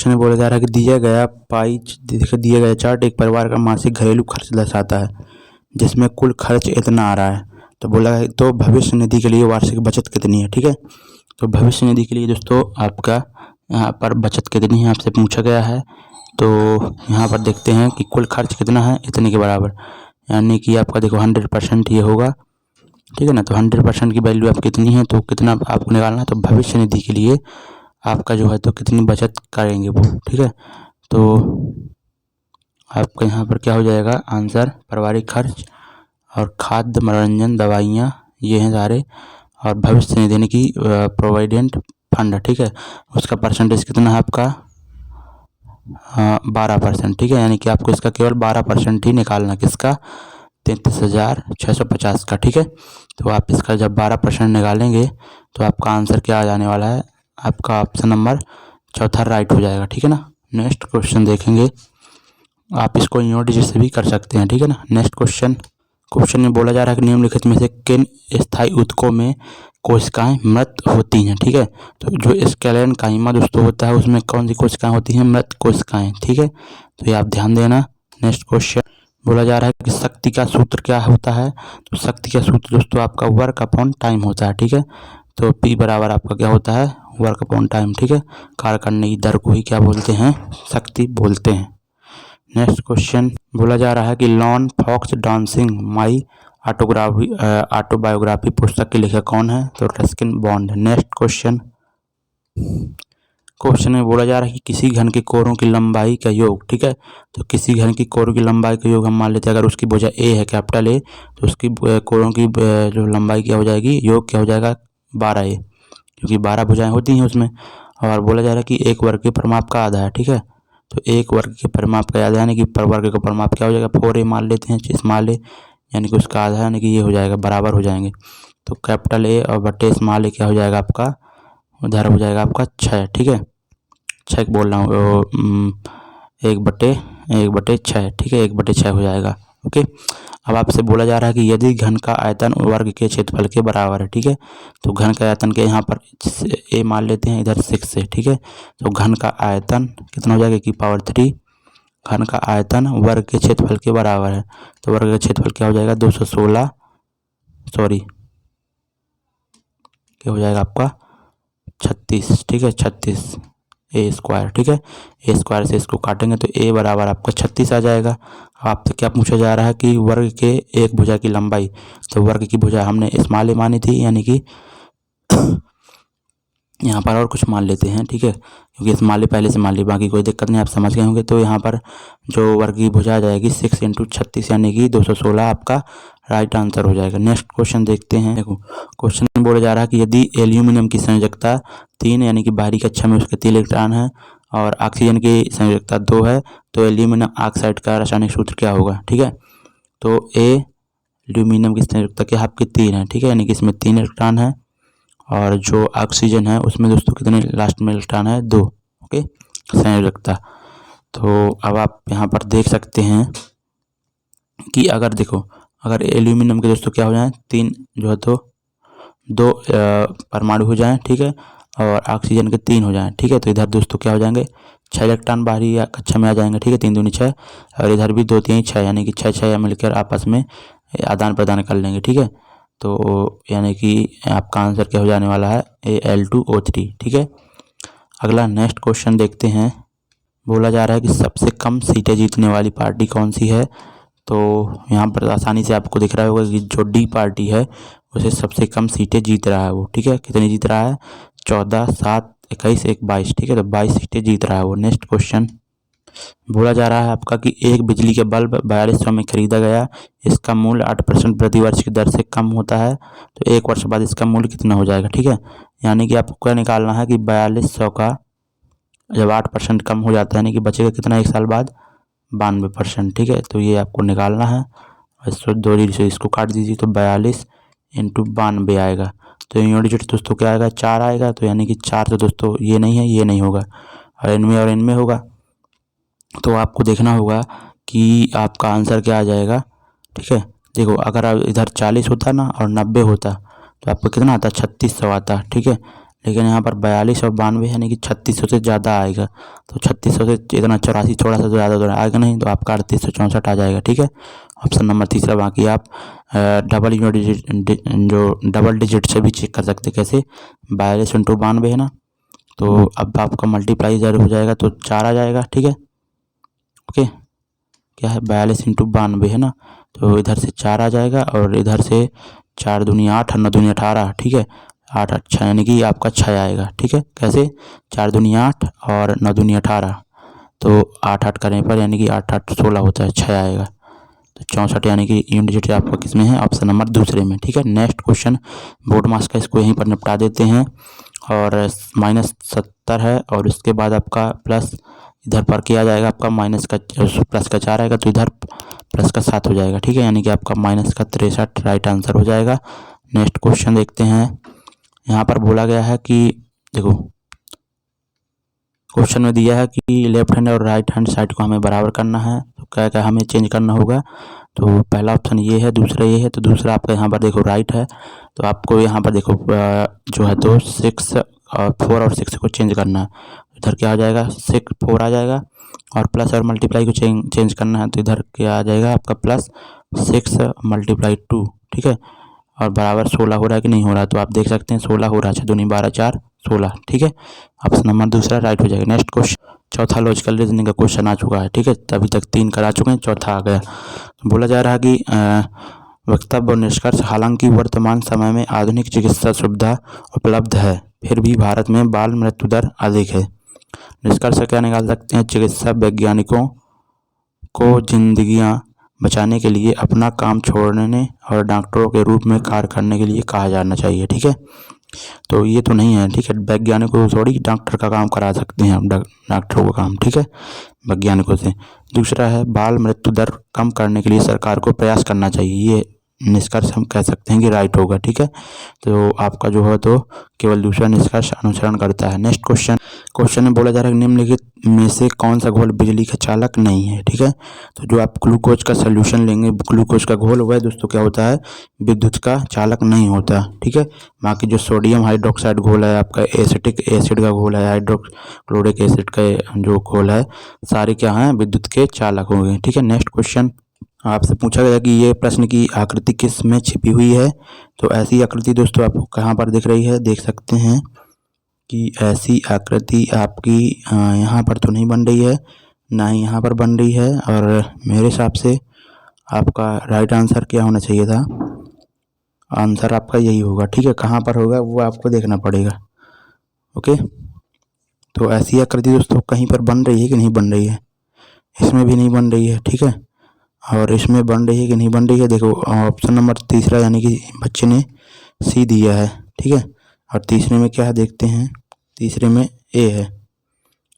में बोला जा रहा है कि दिया गया चार्ट एक परिवार का मासिक घरेलू खर्च दर्शाता है, जिसमें कुल खर्च इतना आ रहा है। तो बोला है तो भविष्य निधि के लिए वार्षिक बचत कितनी है? ठीक है, तो भविष्य निधि के लिए दोस्तों आपका यहाँ पर बचत कितनी है आपसे पूछा गया है। तो यहाँ पर देखते हैं कि कुल खर्च कितना है, इतने के बराबर, यानी कि आपका देखो 100% ये होगा। ठीक है ना, तो 100% की वैल्यू आप कितनी है, तो कितना आपको निकालना है। तो भविष्य निधि के लिए आपका जो है तो कितनी बचत करेंगे वो। ठीक है, तो आपका यहाँ पर क्या हो जाएगा आंसर? पारिवारिक खर्च और खाद्य, मनोरंजन, दवाइयाँ, ये हैं सारे, और भविष्य निधि यानी कि प्रोविडेंट फंड। ठीक है, उसका परसेंटेज कितना है आपका? 12%। ठीक है, यानी कि आपको इसका केवल 12% ही निकालना, किसका? 33,650 का। ठीक है, तो आप इसका जब 12% निकालेंगे तो आपका आंसर क्या आ जाने वाला है? आपका ऑप्शन नंबर चौथा राइट हो जाएगा। ठीक है ना, नेक्स्ट क्वेश्चन देखेंगे। आप इसको नोट जैसे भी कर सकते हैं। ठीक है ना, नेक्स्ट क्वेश्चन में बोला जा रहा है कि निम्नलिखित में से किन स्थायी ऊतकों में कोशिकाएं मृत होती हैं? ठीक है, तो जो स्केलेटन काइमा दोस्तों होता है उसमें कौन सी कोशिकाएं होती हैं? मृत कोशिकाएं। ठीक है, तो ये आप ध्यान देना। नेक्स्ट क्वेश्चन बोला जा रहा है कि शक्ति का सूत्र क्या होता है? तो शक्ति का सूत्र दोस्तों आपका वर्क अपॉन टाइम होता है। ठीक है, तो P बराबर आपका क्या होता है? Work upon time. ठीक है, कार्य करने की दर को ही क्या बोलते हैं? शक्ति बोलते हैं। नेक्स्ट क्वेश्चन बोला जा रहा है कि lone fox dancing my autobiography पुस्तक के लेखक कौन है? तो रस्किन बॉन्ड। नेक्स्ट क्वेश्चन में बोला जा रहा है कि किसी घन के कोरों की लंबाई का योग। ठीक है, तो किसी घन की कोरों की लंबाई का योग हम मान लेते हैं, अगर उसकी भुजा A है, कैपिटल A, तो उसकी कोरों की जो लंबाई क्या हो जाएगी? योग क्या हो जाएगा? 12A, क्योंकि 12 भुजाएं होती हैं उसमें। और बोला जा रहा है कि एक वर्ग के परिमाप का आधा है। ठीक है, तो एक वर्ग के परिमाप का आधा यानी कि पर वर्ग का परिमाप क्या हो जाएगा? 4A मान लेते हैं, स्मॉल a, यानी कि उसका आधा यानी कि ये हो जाएगा, बराबर हो जाएंगे। तो कैपिटल A और बटे स्मॉल a क्या हो जाएगा आपका? उधर हो जाएगा आपका 6। ठीक है, 6 बोल रहा हूँ, 1/6। ठीक है, 1/6 हो जाएगा। ओके, अब आपसे बोला जा रहा है कि यदि घन का आयतन वर्ग के क्षेत्रफल के बराबर है। ठीक है, तो घन का आयतन के यहाँ पर A मान लेते हैं, इधर 6 से। ठीक है, तो घन का आयतन कितना हो जाएगा? की पावर 3। घन का आयतन वर्ग के क्षेत्रफल के बराबर है, तो वर्ग का क्षेत्रफल क्या हो जाएगा? 216, सॉरी क्या हो जाएगा आपका? 36। ठीक है, 36 A स्क्वायर। ठीक है, A स्क्वायर से इसको काटेंगे तो A बराबर आपका 36 आ जाएगा। आपसे क्या पूछा जा रहा है कि वर्ग के एक भुजा की लंबाई, तो वर्ग की भुजा हमने स्मॉल a मानी थी, यानी कि यहाँ पर और कुछ मान लेते हैं। ठीक है, क्योंकि स्मॉल a पहले से मान ली, बाकी कोई दिक्कत नहीं, आप समझ गए होंगे। तो यहाँ पर जो वर्ग की भुजा आ जाएगी 6 × 36 यानी कि 216 आपका राइट आंसर हो जाएगा। नेक्स्ट क्वेश्चन देखते हैं। देखो क्वेश्चन में बोला जा रहा है कि यदि एल्यूमिनियम की संयोजकता 3 यानी कि बाहरी कक्षा में उसके 3 इलेक्ट्रॉन है और ऑक्सीजन की संयोजकता 2 है, तो एल्यूमिनियम ऑक्साइड का रासायनिक सूत्र क्या होगा, ठीक है। तो एल्यूमिनियम की संयोजकता क्या आपकी 3 है, ठीक है, यानी कि इसमें 3 इलेक्ट्रॉन है, और जो ऑक्सीजन है उसमें दोस्तों कितने लास्ट में इलेक्ट्रॉन है, 2, ओके, संयोजकता। तो अब आप यहाँ पर देख सकते हैं कि अगर देखो, अगर एल्यूमिनियम के दोस्तों क्या हो जाए 3 जो है तो 2 परमाणु हो जाएं, ठीक है, और ऑक्सीजन के 3 हो जाएं, ठीक है, तो इधर दोस्तों क्या हो जाएंगे 6 इलेक्ट्रॉन बाहरी या कक्षा में आ जाएंगे, ठीक है, 3 दूनी 6, और इधर भी 2 3 6, यानी कि 6 मिलकर आपस में आदान प्रदान कर लेंगे, ठीक है। तो यानी कि आपका आंसर क्या हो जाने वाला है Al2O3, ठीक है। अगला नेक्स्ट क्वेश्चन देखते हैं। बोला जा रहा है कि सबसे कम सीटें जीतने वाली पार्टी कौन सी है। तो यहाँ पर आसानी से आपको दिख रहा होगा कि जो डी पार्टी है उसे सबसे कम सीटें जीत रहा है वो, ठीक है। कितनी जीत रहा है 14, 7, 21, 1, 22, ठीक है, तो 22 सीटें जीत रहा है वो। नेक्स्ट क्वेश्चन बोला जा रहा है आपका कि एक बिजली के बल्ब 4200 में खरीदा गया, इसका मूल्य 8% प्रति वर्ष की दर से कम होता है, तो 1 वर्ष बाद इसका मूल्य कितना हो जाएगा, ठीक है। यानी कि आपको क्या निकालना है कि 4200 का जब 8% कम हो जाता है यानी कि बचेगा कितना 1 साल बाद 92%, ठीक है। तो ये आपको निकालना है, इसको 2 से इसको काट दीजिए तो 42 इंटू 92 आएगा। तो यूनिट डिजिट दोस्तों क्या आएगा 4 आएगा, तो यानी कि 4 तो दोस्तों ये नहीं है, ये नहीं होगा, और इनमें होगा। तो आपको देखना होगा कि आपका आंसर क्या आ जाएगा, ठीक है। देखो अगर आप इधर 40 होता ना और 90 होता तो आपको कितना आता 3600 आता, ठीक है। लेकिन यहाँ पर 42 और 92 यानी कि 3600 से ज़्यादा आएगा, तो 3600 से इतना 84 थोड़ा सा तो ज़्यादा आएगा नहीं, तो आपका 3864 आ जाएगा, ठीक है। ऑप्शन नंबर तीसरा। बाकी आप डबल यूनिट डिजिट जो डबल डिजिट से भी चेक कर सकते, कैसे 42 इंटू 92 है ना, तो अब आपका मल्टीप्लाई इधर हो जाएगा तो 4 आ जाएगा, ठीक है, ओके। क्या है 42 इंटू 92 है ना, तो इधर से 4 आ जाएगा और इधर से 4 दूनी 8 और 9 दूनी 18, ठीक है, 8 8 6 यानी कि आपका 6 आएगा, ठीक है। कैसे 4 दूनी 8 और 9 दूनी 18, तो 8 8 करने पर यानी कि 8 8 16 होता है, 6 आएगा, तो 64 यानी कि यूनिट डिजिट आपका किस में है, ऑप्शन नंबर दूसरे में, ठीक है। नेक्स्ट क्वेश्चन बोर्ड मास का, इसको यहीं पर निपटा देते हैं। और -70 है और उसके बाद आपका प्लस इधर पर क्या आ जाएगा आपका माइनस का प्लस का 4 आएगा, तो इधर प्लस का 7 हो जाएगा, ठीक है, यानी कि आपका माइनस का 63 राइट आंसर हो जाएगा। नेक्स्ट क्वेश्चन देखते हैं। यहाँ पर बोला गया है कि देखो क्वेश्चन में दिया है कि लेफ्ट हैंड और राइट हैंड साइड को हमें बराबर करना है, तो क्या क्या हमें चेंज करना होगा। तो पहला ऑप्शन ये है, दूसरा ये है, तो दूसरा आपका यहाँ पर देखो राइट है, तो आपको यहाँ पर देखो जो है तो 6 और 4 और 6 को चेंज करना है, इधर क्या आ जाएगा 6 4 आ जाएगा, और प्लस और मल्टीप्लाई को चेंज करना है, तो इधर क्या आ जाएगा आपका प्लस 6 × 2, ठीक है, और बराबर 16 हो रहा है कि नहीं हो रहा है, तो आप देख सकते हैं 16 हो रहा है, 6 दूनी 12 4 16, ठीक है, ऑप्शन नंबर दूसरा राइट हो जाएगा। नेक्स्ट क्वेश्चन चौथा लॉजिकल रीजनिंग का क्वेश्चन आ चुका है, ठीक है, अभी तक 3 करा चुके हैं, चौथा आ गया। बोला जा रहा है कि वक्तव्य और निष्कर्ष, हालांकि वर्तमान समय में आधुनिक चिकित्सा सुविधा उपलब्ध है, फिर भी भारत में बाल मृत्यु दर अधिक है। निष्कर्ष क्या निकाल सकते हैं, चिकित्सा वैज्ञानिकों को जिंदगियां बचाने के लिए अपना काम छोड़ने और डॉक्टरों के रूप में कार्य करने के लिए कहा जाना चाहिए, ठीक है। तो ये तो नहीं है, ठीक है, वैज्ञानिकों को थोड़ी डॉक्टर का काम करा सकते हैं हम डॉक्टरों का काम, ठीक है, वैज्ञानिकों से। दूसरा है बाल मृत्यु दर कम करने के लिए सरकार को प्रयास करना चाहिए, ये निष्कर्ष हम कह सकते हैं कि राइट होगा, ठीक है। तो आपका जो है तो केवल दूसरा निष्कर्ष अनुसरण करता है। नेक्स्ट क्वेश्चन में बोला जा रहा है निम्नलिखित में से कौन सा घोल बिजली का चालक नहीं है, ठीक है। तो जो आप ग्लूकोज का सोल्यूशन लेंगे, ग्लूकोज का घोल वह दोस्तों क्या होता है विद्युत का चालक नहीं होता, ठीक है। बाकी जो सोडियम हाइड्रोक्साइड घोल है, आपका एसिटिक एसिड का घोल है, हाइड्रोक्लोरिक एसिड का जो घोल है, सारे क्या हैं विद्युत के चालक होंगे, ठीक है। नेक्स्ट क्वेश्चन आपसे पूछा गया कि ये प्रश्न की आकृति किस में छिपी हुई है। तो ऐसी आकृति दोस्तों आपको कहाँ पर दिख रही है, देख सकते हैं कि ऐसी आकृति आपकी यहाँ पर तो नहीं बन रही है, ना ही यहाँ पर बन रही है, और मेरे हिसाब से आपका राइट आंसर क्या होना चाहिए था, आंसर आपका यही होगा, ठीक है। कहाँ पर होगा वो आपको देखना पड़ेगा, ओके। तो ऐसी आकृति दोस्तों कहीं पर बन रही है कि नहीं बन रही है, इसमें भी नहीं बन रही है, ठीक है, और इसमें बन रही है कि नहीं बन रही है। देखो ऑप्शन नंबर तीसरा यानी कि बच्चे ने सी दिया है, ठीक है, और तीसरे में क्या है देखते हैं, तीसरे में ए है,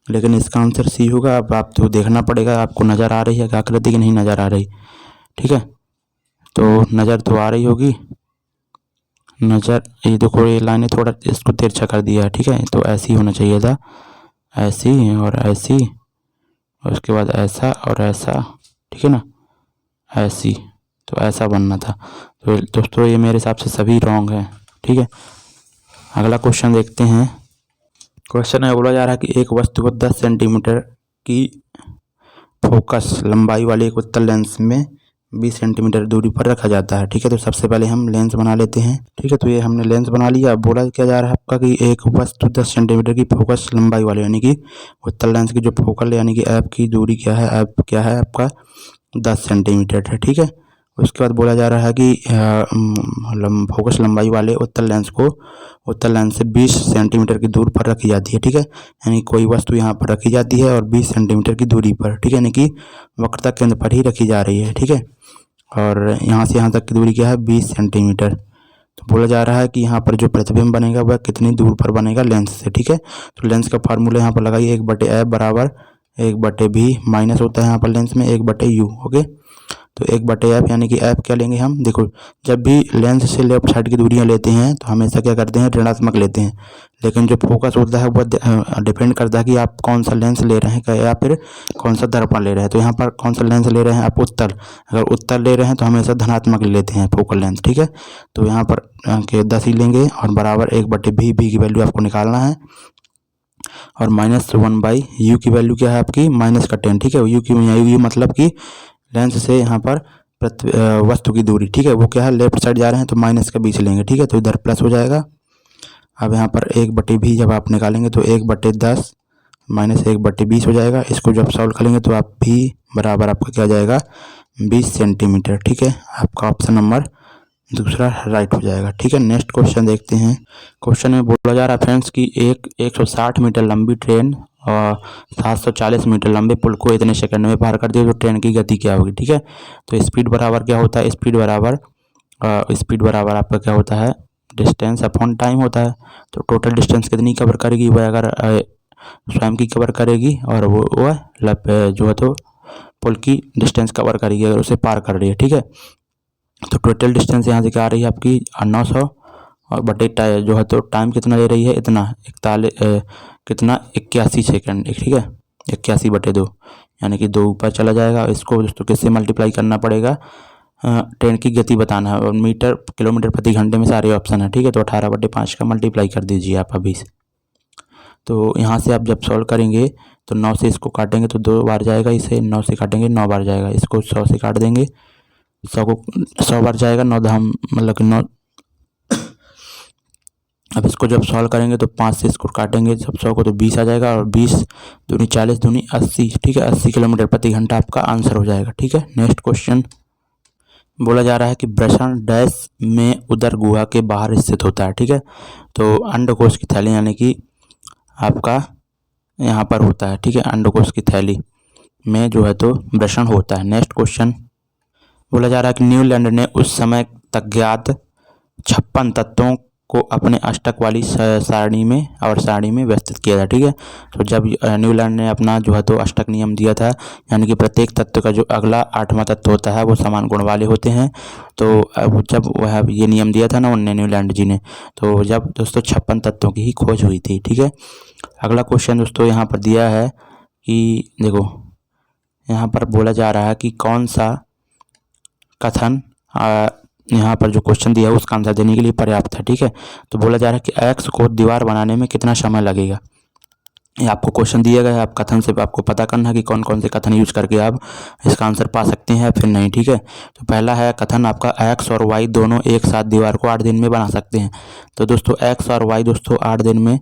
लेकिन इसका आंसर सी होगा। अब आप तो देखना पड़ेगा आपको नज़र आ रही है आकृति कि नहीं नज़र आ रही। ठीक है, तो नज़र तो आ रही होगी। नज़र, ये देखो ये लाइनें थोड़ा इसको तिरछा कर दिया है। ठीक है, तो ऐसी होना चाहिए था, ऐसी और ऐसी, और उसके बाद ऐसा और ऐसा। ठीक है ना, ऐसी, तो ऐसा बनना था। तो दोस्तों ये मेरे हिसाब से सभी रॉन्ग है। ठीक है, अगला क्वेश्चन देखते हैं। क्वेश्चन में बोला जा रहा है कि एक वस्तु को 10 सेंटीमीटर की फोकस लंबाई वाले एक उत्तल लेंस में 20 सेंटीमीटर दूरी पर रखा जाता है। ठीक है, तो सबसे पहले हम लेंस बना लेते हैं। ठीक है, तो ये हमने लेंस बना लिया। अब बोला क्या जा रहा है आपका कि एक वस्तु 10 सेंटीमीटर की फोकस लंबाई वाले यानी कि उत्तल लेंस की जो फोकल यानी कि ऐप की दूरी क्या है, ऐप क्या है आपका 10 सेंटीमीटर है। ठीक है, उसके बाद बोला जा रहा है कि फोकस लंबाई वाले उत्तल लेंस को उत्तल लेंस से 20 सेंटीमीटर की दूर पर रखी जाती है। ठीक है, यानी कोई वस्तु यहाँ पर रखी जाती है और 20 सेंटीमीटर की दूरी पर। ठीक है, यानी कि वक्रता केंद्र पर ही रखी जा रही है। ठीक है, और यहाँ से यहाँ तक की दूरी क्या है 20 सेंटीमीटर। तो बोला जा रहा है कि यहाँ पर जो प्रतिबिंब बनेगा वह कितनी दूर पर बनेगा लेंस से। ठीक है, तो लेंस का फार्मूला यहाँ पर लगाइए 1/f बराबर 1/b माइनस होता है यहाँ पर लेंस में 1/u। ओके, तो 1/f यानी कि f क्या लेंगे हम, देखो जब भी लेंस से लेफ्ट साइड की दूरियां लेते हैं तो हमेशा क्या करते हैं ऋणात्मक लेते हैं। लेकिन जो फोकस होता है वह डिपेंड करता है कि आप कौन सा लेंस ले रहे हैं या फिर कौन सा दर्पण ले रहे हैं। तो यहाँ पर कौन सा लेंस ले रहे हैं आप, उत्तल। अगर उत्तल ले रहे हैं तो हमेशा धनात्मक लेते हैं फोकल लेंस। ठीक है, तो यहाँ पर के 10 ही लेंगे और बराबर 1/b, b की वैल्यू आपको निकालना है, और -1/u की वैल्यू क्या है आपकी -10। ठीक है, यू की यू मतलब कि लेंस से यहाँ पर वस्तु की दूरी। ठीक है, वो क्या है लेफ्ट साइड जा रहे हैं तो माइनस का 20 लेंगे। ठीक है, तो इधर प्लस हो जाएगा। अब यहाँ पर 1/b जब आप निकालेंगे तो 1/10 माइनस 1/20 हो जाएगा। इसको जब सॉल्व करेंगे तो आप भी बराबर आपका क्या जाएगा 20 सेंटीमीटर। ठीक है, आपका ऑप्शन नंबर दूसरा राइट हो जाएगा। ठीक है, नेक्स्ट क्वेश्चन देखते हैं। क्वेश्चन में बोला जा रहा है फ्रेंड्स कि एक 160 मीटर लंबी ट्रेन और 740 मीटर लंबे पुल को इतने सेकंड में पार कर दिया तो ट्रेन की गति क्या होगी। ठीक है, तो स्पीड बराबर क्या होता है, स्पीड बराबर आपका क्या होता है डिस्टेंस अपॉन टाइम होता है। तो टोटल डिस्टेंस कितनी कवर करेगी वह अगर स्वयं की कवर करेगी और वह जो है तो पुल की डिस्टेंस कवर करेगी अगर उसे पार कर रही है। ठीक है, तो टोटल डिस्टेंस यहाँ से क्या आ रही है आपकी 900 और बटे जो है तो टाइम कितना ले रही है इतना 81 सेकंड। ठीक है, 81/2 यानी कि 2 ऊपर चला जाएगा। इसको दोस्तों किससे मल्टीप्लाई करना पड़ेगा, ट्रेन की गति बताना है और मीटर किलोमीटर प्रति घंटे में सारे ऑप्शन है। ठीक है, तो 18/5 का मल्टीप्लाई कर दीजिए आप अभी से। तो यहाँ से आप जब सॉल्व करेंगे तो 9 से इसको काटेंगे तो 2 बार जाएगा, इसे 9 से काटेंगे 9 बार जाएगा, इसको 100 से काट देंगे 100 बार जाएगा 9 धाम मतलब कि 9। अब इसको जब सॉल्व करेंगे तो 5 से इसको काटेंगे जब 100 को तो 20 आ जाएगा और 20 दूनी 40 दूनी 80। ठीक है, 80 किलोमीटर प्रति घंटा आपका आंसर हो जाएगा। ठीक है, नेक्स्ट क्वेश्चन बोला जा रहा है कि वृषण डैश में उदर गुहा के बाहर स्थित होता है। ठीक है, तो अंडकोश की थैली यानी कि आपका यहाँ पर होता है। ठीक है, अंडकोश की थैली में जो है तो वृषण होता है। नेक्स्ट क्वेश्चन बोला जा रहा है कि न्यूलैंड ने उस समय तक ज्ञात 56 तत्वों को अपने अष्टक वाली सारणी में व्यवस्थित किया था। ठीक है, तो जब न्यूलैंड ने अपना जो है तो अष्टक नियम दिया था यानी कि प्रत्येक तत्व का जो अगला 8वां तत्व होता है वो समान गुण वाले होते हैं। तो जब वह ये नियम दिया था ना उनने न्यूलैंड जी ने, तो जब दोस्तों 56 तत्वों की ही खोज हुई थी। ठीक है, अगला क्वेश्चन दोस्तों यहाँ पर दिया है कि देखो यहाँ पर बोला जा रहा है कि कौन सा कथन यहाँ पर जो क्वेश्चन दिया है उसका आंसर देने के लिए पर्याप्त है। ठीक है, तो बोला जा रहा है कि एक्स को दीवार बनाने में कितना समय लगेगा। ये आपको क्वेश्चन दिया गया है, आप कथन से आपको पता करना है कि कौन कौन से कथन यूज करके आप इसका आंसर पा सकते हैं फिर नहीं। ठीक है, तो पहला है कथन आपका एक्स और वाई दोनों एक साथ दीवार को 8 दिन में बना सकते हैं। तो दोस्तों एक्स और वाई दोस्तों 8 दिन में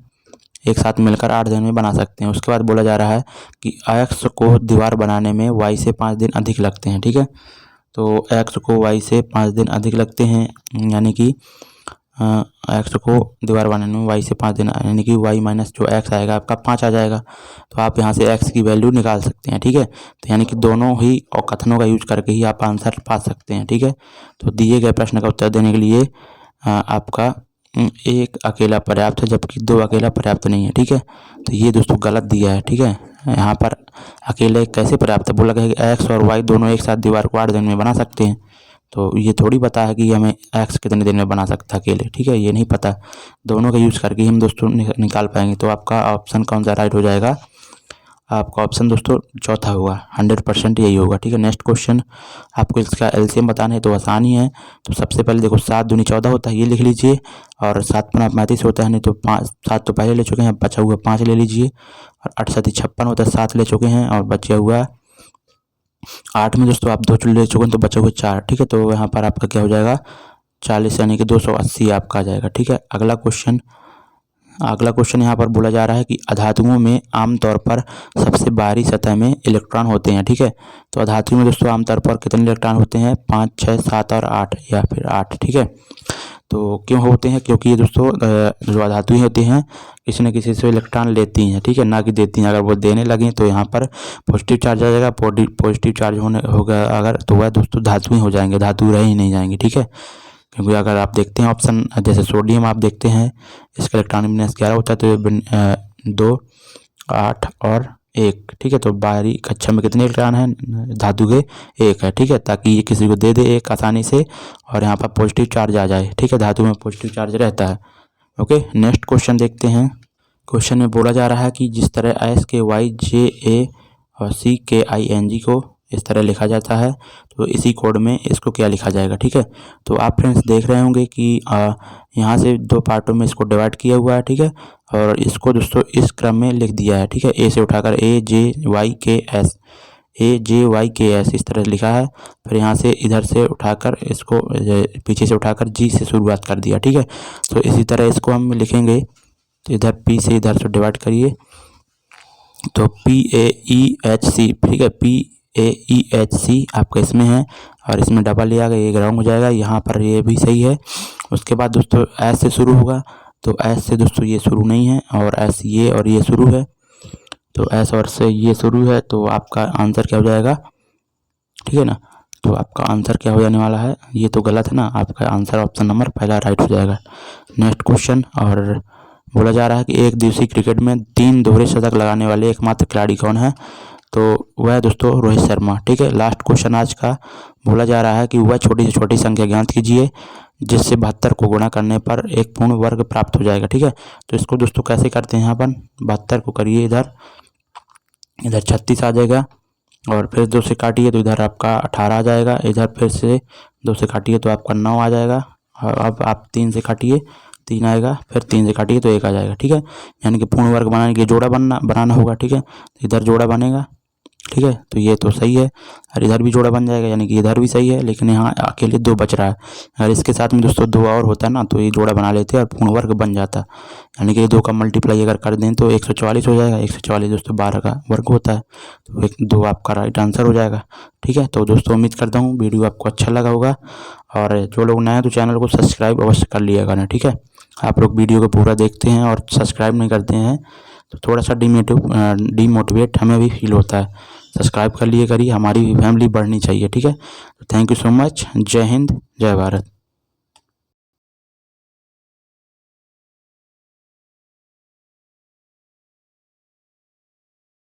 एक साथ मिलकर 8 दिन में बना सकते हैं। उसके बाद बोला जा रहा है कि एक्स को दीवार बनाने में वाई से 5 दिन अधिक लगते हैं। ठीक है, तो एक्स को वाई से 5 दिन अधिक लगते हैं यानी कि एक्स को दीवार बनाने में वाई से 5 दिन यानी कि वाई माइनस जो एक्स आएगा आपका 5 आ जाएगा। तो आप यहाँ से एक्स की वैल्यू निकाल सकते हैं। ठीक है, तो यानी कि दोनों ही और कथनों का यूज करके ही आप आंसर पा सकते हैं। ठीक है, तो दिए गए प्रश्न का उत्तर देने के लिए आपका एक अकेला पर्याप्त है जबकि 2 अकेला पर्याप्त नहीं है। ठीक है, तो ये दोस्तों गलत दिया है। ठीक है, यहाँ पर अकेले कैसे पर्याप्त है, बोला गया है कि एक्स और वाई दोनों एक साथ दीवार को 8 दिन में बना सकते हैं। तो ये थोड़ी पता है कि हमें एक्स कितने दिन में बना सकता है अकेले। ठीक है, ये नहीं पता, दोनों का यूज़ करके हम दोस्तों निकाल पाएंगे। तो आपका ऑप्शन कौन सा राइट हो जाएगा, आपका ऑप्शन दोस्तों चौथा होगा, 100% यही होगा। ठीक है, नेक्स्ट क्वेश्चन, आपको इसका एलसीएम बताना है तो आसानी है। तो सबसे पहले देखो 7 दूनी 14 होता है, ये लिख लीजिए, और 7 पंजा 35 होता है, नहीं तो 7 तो पहले ले चुके हैं, बचा हुआ 5 ले लीजिए, और 8 7 56 होता है, 7 ले चुके हैं, और बचा हुआ 8 में दोस्तों आप 2 ले चुके हैं तो बचा हुआ 4। ठीक है, तो यहाँ पर आपका क्या हो जाएगा 40 यानी कि 280 आपका आ जाएगा। ठीक है, अगला क्वेश्चन यहाँ पर बोला जा रहा है कि अधातुओं में आमतौर पर सबसे बाहरी सतह में इलेक्ट्रॉन होते हैं। ठीक है, तो अधातु में दोस्तों आमतौर पर कितने इलेक्ट्रॉन होते हैं, 5 6 7 और 8 या फिर 8। ठीक है, तो क्यों होते हैं, क्योंकि ये दोस्तों जो अधातुएं होती हैं किसी न किसी से इलेक्ट्रॉन लेती हैं। ठीक है, ना कि देती हैं। अगर वो देने लगें तो यहाँ पर पॉजिटिव चार्ज आ जाएगा, पॉजिटिव चार्ज होगा अगर, तो वह दोस्तों धातुएं हो जाएंगे, धातु रह ही नहीं जाएंगी। ठीक है, क्योंकि अगर आप देखते हैं ऑप्शन जैसे सोडियम आप देखते हैं, इसका इलेक्ट्रॉनिक विन्यास 11 होता है, तो ये 2 8 और 1। ठीक है, तो बाहरी कक्षा में कितने इलेक्ट्रॉन हैं धातु के, 1 है। ठीक है, ताकि ये किसी को दे दे एक आसानी से, और यहाँ पर पॉजिटिव चार्ज आ जाए। ठीक है, धातु में पॉजिटिव चार्ज रहता है। ओके, नेक्स्ट क्वेश्चन देखते हैं। क्वेश्चन में बोला जा रहा है कि जिस तरह SKYJA और CKING को इस तरह लिखा जाता है, तो इसी कोड में इसको क्या लिखा जाएगा। ठीक है, तो आप फ्रेंड्स देख रहे होंगे कि यहाँ से 2 पार्टों में इसको डिवाइड किया हुआ है। ठीक है, और इसको दोस्तों इस क्रम में लिख दिया है। ठीक है, ए से उठाकर AJYKS इस तरह लिखा है, फिर यहाँ से इधर से उठाकर इसको पीछे से उठाकर G से शुरुआत कर दिया। ठीक है, तो इसी तरह इसको हम लिखेंगे, तो इधर P से इधर से डिवाइड करिए तो PAEHC। ठीक है, PAEHC आपका इसमें है, और इसमें डबल ए आ गया, ये रॉन्ग हो जाएगा, यहाँ पर ये भी सही है। उसके बाद दोस्तों S से शुरू होगा, तो S से दोस्तों ये शुरू नहीं है, और S ये और ये शुरू है, तो S और से ये शुरू है, तो आपका आंसर क्या हो जाएगा। ठीक है ना, तो आपका आंसर क्या हो जाने वाला है, ये तो गलत है ना, आपका आंसर ऑप्शन नंबर पहला राइट हो जाएगा। नेक्स्ट क्वेश्चन, और बोला जा रहा है कि एक दिवसीय क्रिकेट में 3 दोहरे शतक लगाने वाले एकमात्र खिलाड़ी कौन है, तो वह दोस्तों रोहित शर्मा। ठीक है, लास्ट क्वेश्चन आज का, बोला जा रहा है कि वह छोटी से छोटी संख्या ज्ञात कीजिए जिससे 72 को गुणा करने पर एक पूर्ण वर्ग प्राप्त हो जाएगा। ठीक है, तो इसको दोस्तों कैसे करते हैं, यहाँ पर 72 को करिए, इधर 36 आ जाएगा, और फिर 2 से काटिए तो इधर आपका 18 आ जाएगा, इधर फिर से 2 से काटिए तो आपका 9 आ जाएगा, और अब आप 3 से काटिए 3 आएगा, फिर 3 से काटिए तो 1 आ जाएगा। ठीक है, यानी कि पूर्ण वर्ग बनाने के लिए जोड़ा बनाना होगा। ठीक है, तो इधर जोड़ा बनेगा। ठीक है, तो ये तो सही है, और इधर भी जोड़ा बन जाएगा, यानी कि इधर भी सही है, लेकिन यहाँ अकेले 2 बच रहा है। अगर इसके साथ में दोस्तों 2 और होता है ना, तो ये जोड़ा बना लेते हैं और पूर्ण वर्ग बन जाता, यानी कि 2 का मल्टीप्लाई अगर कर दें तो 144 हो जाएगा। 144 दोस्तों 12 का वर्ग होता है, तो 2 आपका राइट आंसर हो जाएगा। ठीक है, तो दोस्तों उम्मीद करता हूँ वीडियो आपको अच्छा लगा होगा, और जो लोग नए हैं तो चैनल को सब्सक्राइब अवश्य कर लिएगा ना। ठीक है, आप लोग वीडियो को पूरा देखते हैं और सब्सक्राइब नहीं करते हैं तो थोड़ा सा डीमोटिवेट हमें भी फील होता है। सब्सक्राइब कर लिए करिए, हमारी फैमिली बढ़नी चाहिए। ठीक है, तो थैंक यू सो मच, जय हिंद, जय भारत।